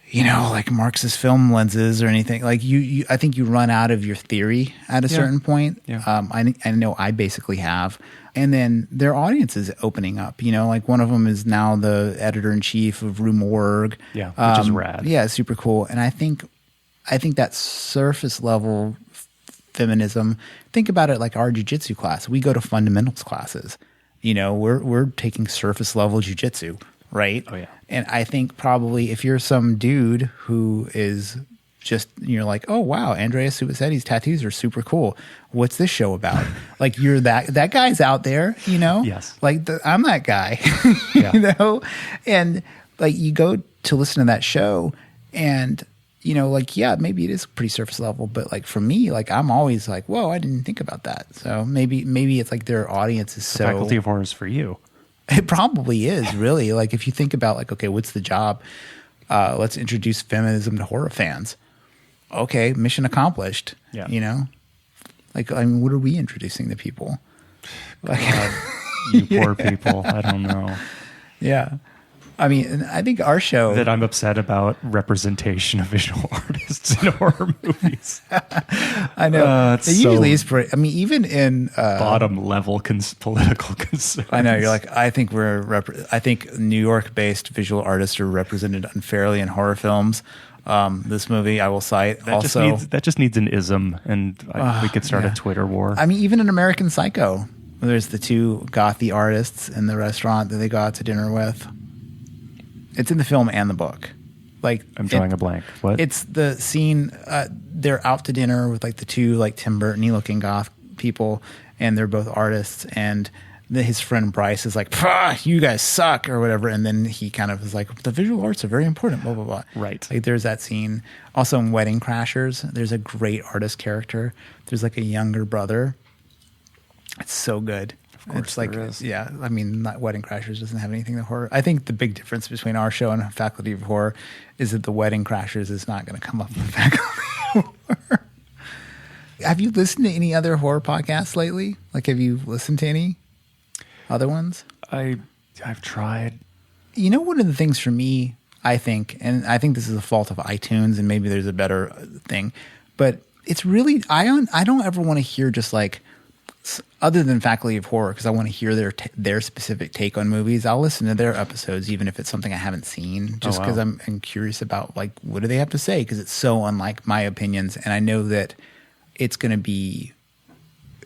Speaker 2: you know, like Marxist film lenses or anything. Like you I think you run out of your theory at a certain point.
Speaker 1: Yeah.
Speaker 2: I know I basically have. And then their audience is opening up. You know, like one of them is now the editor-in-chief of Rue Morgue.
Speaker 1: Yeah, which is rad.
Speaker 2: Yeah, it's super cool. And I think that surface level feminism, think about it like our jiu-jitsu class. We go to fundamentals classes. You know, we're taking surface level jiu-jitsu, right?
Speaker 1: Oh, yeah.
Speaker 2: And I think probably if you're some dude who is just, you're like, oh, wow, Andreas Subassetti's tattoos are super cool. What's this show about? Like, you're that guy's out there, you know?
Speaker 1: Yes.
Speaker 2: Like, I'm that guy,
Speaker 1: Yeah.
Speaker 2: you know? And, like, you go to listen to that show and, you know, like, yeah, maybe it is pretty surface level, but, like, for me, like, I'm always like, whoa, I didn't think about that. So maybe it's like their audience is so...
Speaker 1: Faculty of Horror is for you.
Speaker 2: It probably is, really. Like, if you think about, like, okay, what's the job? Let's introduce feminism to horror fans. Okay, mission accomplished.
Speaker 1: Yeah.
Speaker 2: You know? Like, I mean, what are we introducing to people? Like,
Speaker 1: You poor people. I don't know.
Speaker 2: yeah. I mean, I think our show...
Speaker 1: That I'm upset about representation of visual artists in horror movies.
Speaker 2: I know.
Speaker 1: It's
Speaker 2: it usually
Speaker 1: so
Speaker 2: is pretty... I mean, even in...
Speaker 1: bottom level political concerns.
Speaker 2: I know. You're like, I think I think New York-based visual artists are represented unfairly in horror films. This movie I will cite
Speaker 1: that just needs an ism, and we could start a Twitter war.
Speaker 2: I mean, even in American Psycho, there's the two gothy artists in the restaurant that they go out to dinner with. It's in the film and the book. Like,
Speaker 1: I'm drawing a blank. What?
Speaker 2: It's the scene. They're out to dinner with like the two like Tim Burton-y looking goth people, and they're both artists. And his friend Bryce is like, "You guys suck" or whatever. And then he kind of is like, "The visual arts are very important." Blah blah blah.
Speaker 1: Right.
Speaker 2: Like there's that scene. Also in Wedding Crashers, there's a great artist character. There's like a younger brother. It's so good.
Speaker 1: Of course,
Speaker 2: it's like,
Speaker 1: there is.
Speaker 2: yeah, I mean, not Wedding Crashers doesn't have anything to horror. I think the big difference between our show and Faculty of Horror is that the Wedding Crashers is not going to come up in Faculty of Horror. have you listened to any other horror podcasts lately? Like, have you listened to any other ones?
Speaker 1: I've tried.
Speaker 2: You know, one of the things for me, I think, and I think this is a fault of iTunes, and maybe there's a better thing, but it's really, I don't ever want to hear just like, other than Faculty of Horror, because I want to hear their specific take on movies. I'll listen to their episodes, even if it's something I haven't seen, just because I'm curious about, like, what do they have to say? Because it's so unlike my opinions, and I know that it's going to be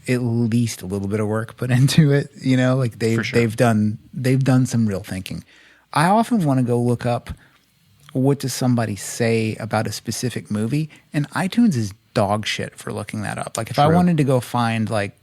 Speaker 2: at least a little bit of work put into it. You know, like they've done some real thinking. I often want to go look up what does somebody say about a specific movie, and iTunes is dog shit for looking that up. Like if I wanted to go find like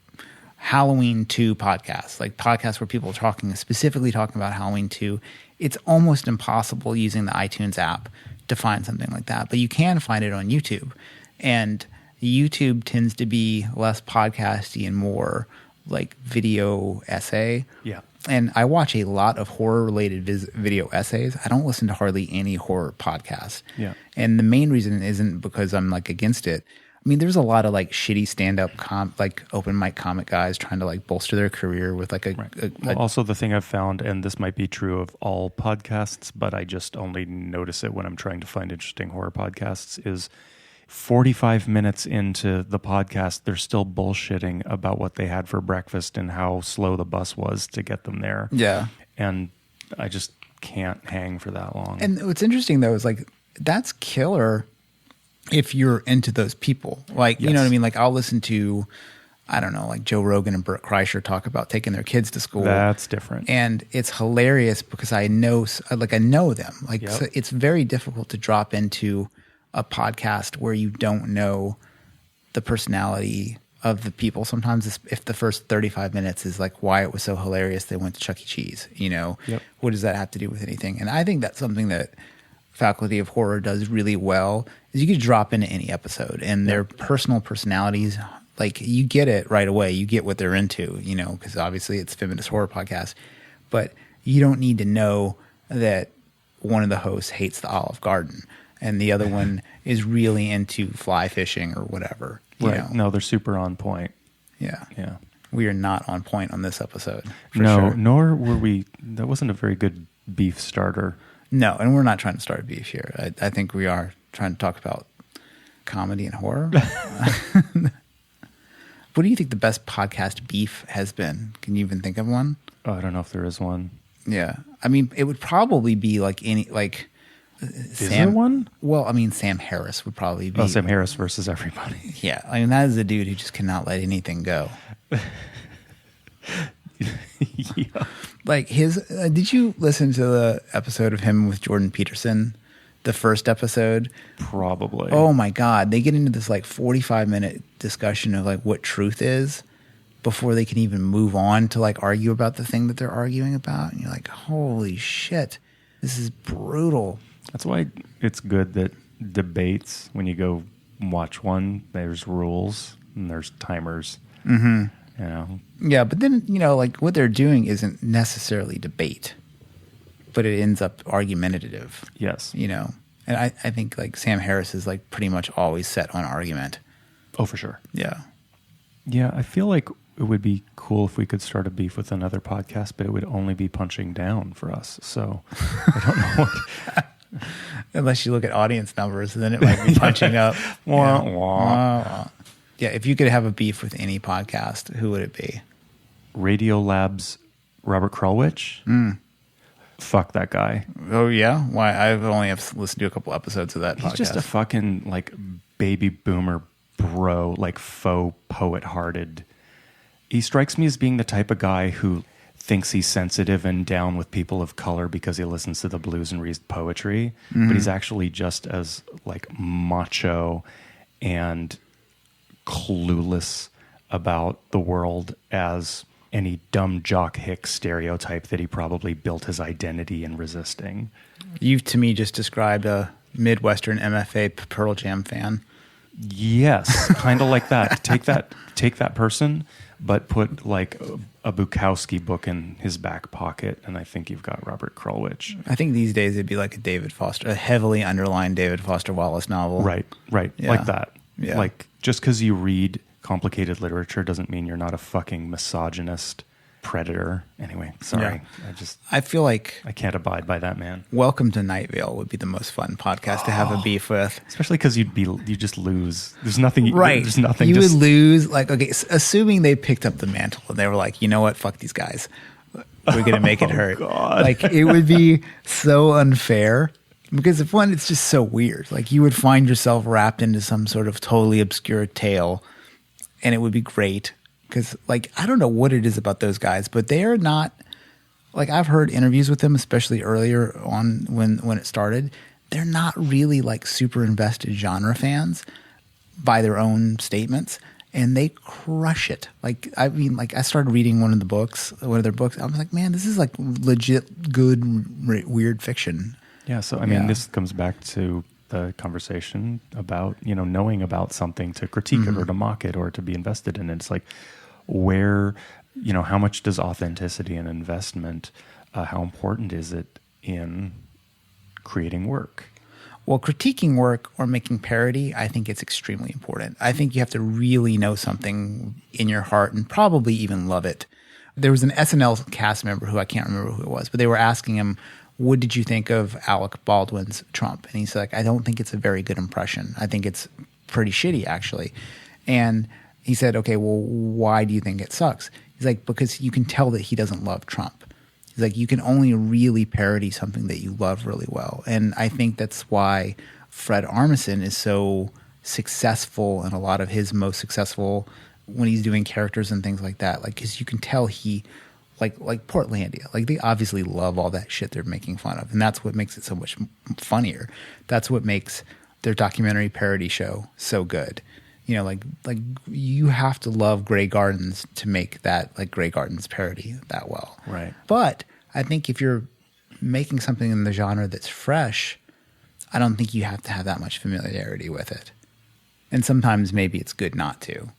Speaker 2: Halloween 2 podcasts, like podcasts where people are specifically talking about Halloween 2, it's almost impossible using the iTunes app to find something like that. But you can find it on YouTube. And YouTube tends to be less podcasty and more like video essay.
Speaker 1: Yeah.
Speaker 2: And I watch a lot of horror-related video essays. I don't listen to hardly any horror podcasts.
Speaker 1: Yeah.
Speaker 2: And the main reason isn't because I'm like against it. I mean, there's a lot of like shitty stand-up, like open mic comic guys trying to like bolster their career with like
Speaker 1: also, the thing I've found, and this might be true of all podcasts, but I just only notice it when I'm trying to find interesting horror podcasts, is 45 minutes into the podcast, they're still bullshitting about what they had for breakfast and how slow the bus was to get them there.
Speaker 2: Yeah.
Speaker 1: And I just can't hang for that long.
Speaker 2: And what's interesting though is like, that's killer if you're into those people. Like, you know what I mean? Like I'll listen to, I don't know, like Joe Rogan and Burt Kreischer talk about taking their kids to school.
Speaker 1: That's different.
Speaker 2: And it's hilarious because I know them. Like so it's very difficult to drop into a podcast where you don't know the personality of the people. Sometimes if the first 35 minutes is like why it was so hilarious they went to Chuck E. Cheese, you know, what does that have to do with anything? And I think that's something that Faculty of Horror does really well, is you could drop into any episode and their personal personalities, like you get it right away. You get what they're into, you know, because obviously it's a feminist horror podcast, but you don't need to know that one of the hosts hates the Olive Garden and the other one is really into fly fishing or whatever. You know?
Speaker 1: No, they're super on point.
Speaker 2: Yeah.
Speaker 1: Yeah.
Speaker 2: We are not on point on this episode.
Speaker 1: Nor were we. That wasn't a very good beef starter.
Speaker 2: No, and we're not trying to start beef here. I think we are trying to talk about comedy and horror. What do you think the best podcast beef has been? Can you even think of one?
Speaker 1: Oh, I don't know if there is one.
Speaker 2: Yeah. I mean, it would probably be like
Speaker 1: Is there one?
Speaker 2: Well, I mean, Sam Harris would probably be.
Speaker 1: Oh, Sam Harris versus everybody.
Speaker 2: Yeah. I mean, that is a dude who just cannot let anything go.
Speaker 1: Yeah.
Speaker 2: Like did you listen to the episode of him with Jordan Peterson? The first episode?
Speaker 1: Probably.
Speaker 2: Oh my God. They get into this like 45-minute discussion of like what truth is before they can even move on to like argue about the thing that they're arguing about. And you're like, holy shit, this is brutal.
Speaker 1: That's why it's good that debates, when you go watch one, there's rules and there's timers. Mm-hmm. You know?
Speaker 2: Yeah, but then, you know, like what they're doing isn't necessarily debate, but it ends up argumentative.
Speaker 1: Yes.
Speaker 2: You know, and I think like Sam Harris is like pretty much always set on argument.
Speaker 1: Oh, for sure.
Speaker 2: Yeah.
Speaker 1: Yeah, I feel like it would be cool if we could start a beef with another podcast, but it would only be punching down for us. So I don't know what.
Speaker 2: Unless you look at audience numbers, then it might be punching up.
Speaker 1: Wah, wah.
Speaker 2: Yeah, if you could have a beef with any podcast, who would it be?
Speaker 1: Radiolab's Robert Krulwich. Fuck that guy.
Speaker 2: Oh, yeah? Why? I've only listened to a couple episodes of that podcast.
Speaker 1: He's just a fucking like baby boomer bro, like faux poet-hearted. He strikes me as being the type of guy who thinks he's sensitive and down with people of color because he listens to the blues and reads poetry, but he's actually just as like macho and clueless about the world as any dumb jock hick stereotype that he probably built his identity in resisting.
Speaker 2: You've to me just described a Midwestern MFA Pearl Jam fan.
Speaker 1: Yes, kind of like that. Take that person, but put like a Bukowski book in his back pocket, and I think you've got Robert Krulwich.
Speaker 2: I think these days it'd be like a heavily underlined David Foster Wallace novel.
Speaker 1: Right,
Speaker 2: Yeah.
Speaker 1: like that.
Speaker 2: Yeah.
Speaker 1: Like just because you read complicated literature doesn't mean you're not a fucking misogynist predator. Anyway, sorry.
Speaker 2: Yeah. I feel like
Speaker 1: I can't abide by that man.
Speaker 2: Welcome to Night Vale would be the most fun podcast to have a beef with.
Speaker 1: Especially because you just lose. There's nothing.
Speaker 2: Right.
Speaker 1: There's nothing.
Speaker 2: You would lose. Like, okay, assuming they picked up the mantle and they were like, you know what? Fuck these guys. We're going to make it hurt.
Speaker 1: God.
Speaker 2: Like, it would be so unfair because if one, it's just so weird. Like, you would find yourself wrapped into some sort of totally obscure tale and it would be great. Because, like, I don't know what it is about those guys, but they are not, like, I've heard interviews with them, especially earlier on when it started. They're not really, like, super invested genre fans by their own statements, and they crush it. Like, I mean, like, I started reading one of their books. I was like, man, this is, like, legit good, weird fiction.
Speaker 1: Yeah, so, I mean, this comes back to the conversation about, knowing about something to critique it or to mock it or to be invested in it. It's like, where, how much does authenticity and investment, how important is it in creating work?
Speaker 2: Well, critiquing work or making parody, I think it's extremely important. I think you have to really know something in your heart and probably even love it. There was an SNL cast member who I can't remember who it was, but they were asking him, what did you think of Alec Baldwin's Trump? And he's like, I don't think it's a very good impression. I think it's pretty shitty, actually. And he said, okay, well, why do you think it sucks? He's like, because you can tell that he doesn't love Trump. He's like, you can only really parody something that you love really well. And I think that's why Fred Armisen is so successful and a lot of his most successful when he's doing characters and things like that. Like, because you can tell he, like Portlandia, like they obviously love all that shit they're making fun of. And that's what makes it so much funnier. That's what makes their documentary parody show so good. Like you have to love Grey Gardens to make that like Grey Gardens parody that well.
Speaker 1: Right.
Speaker 2: But I think if you're making something in the genre that's fresh, I don't think you have to have that much familiarity with it. And sometimes maybe it's good not to.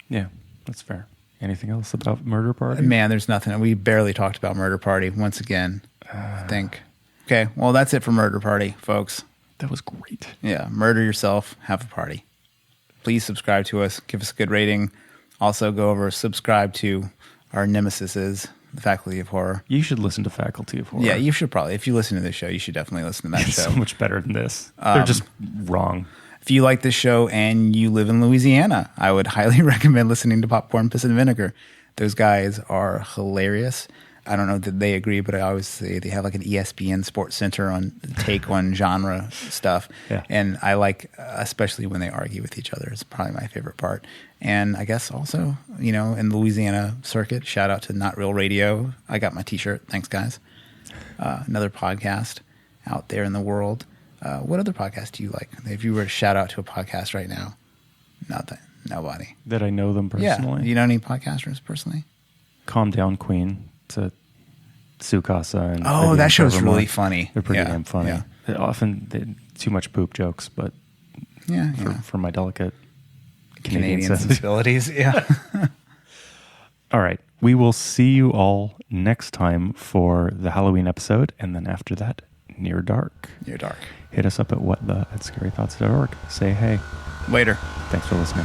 Speaker 1: Yeah, that's fair. Anything else about Murder Party?
Speaker 2: Man, there's nothing. We barely talked about Murder Party once again, I think. Okay, well, that's it for Murder Party, folks.
Speaker 1: That was great.
Speaker 2: Yeah, murder yourself, have a party. Please subscribe to us. Give us a good rating. Also, go over, subscribe to our nemesises, the Faculty of Horror.
Speaker 1: You should listen to Faculty of Horror.
Speaker 2: Yeah, you should probably. If you listen to this show, you should definitely listen to that show.
Speaker 1: So much better than this. They're just wrong.
Speaker 2: If you like this show and you live in Louisiana, I would highly recommend listening to Popcorn, Piss, and Vinegar. Those guys are hilarious. I don't know that they agree, but I always say they have like an ESPN Sports Center take on genre stuff.
Speaker 1: Yeah.
Speaker 2: And I like, especially when they argue with each other. It's probably my favorite part. And I guess also, in the Louisiana circuit, shout out to Not Real Radio. I got my t-shirt. Thanks, guys. Another podcast out there in the world. What other podcast do you like? If you were to shout out to a podcast right now, nothing. Nobody.
Speaker 1: That I know them personally?
Speaker 2: Yeah. You know any podcasters personally?
Speaker 1: Calm Down Queen. To Sukasa and
Speaker 2: oh, that show's really funny.
Speaker 1: They're pretty damn funny.
Speaker 2: Yeah.
Speaker 1: Often too much poop jokes, but for my delicate
Speaker 2: Canadian sensibilities. Yeah.
Speaker 1: All right. We will see you all next time for the Halloween episode, and then after that, Near Dark.
Speaker 2: Near Dark.
Speaker 1: Hit us up at scarythoughts.org. Say hey.
Speaker 2: Later.
Speaker 1: Thanks for listening.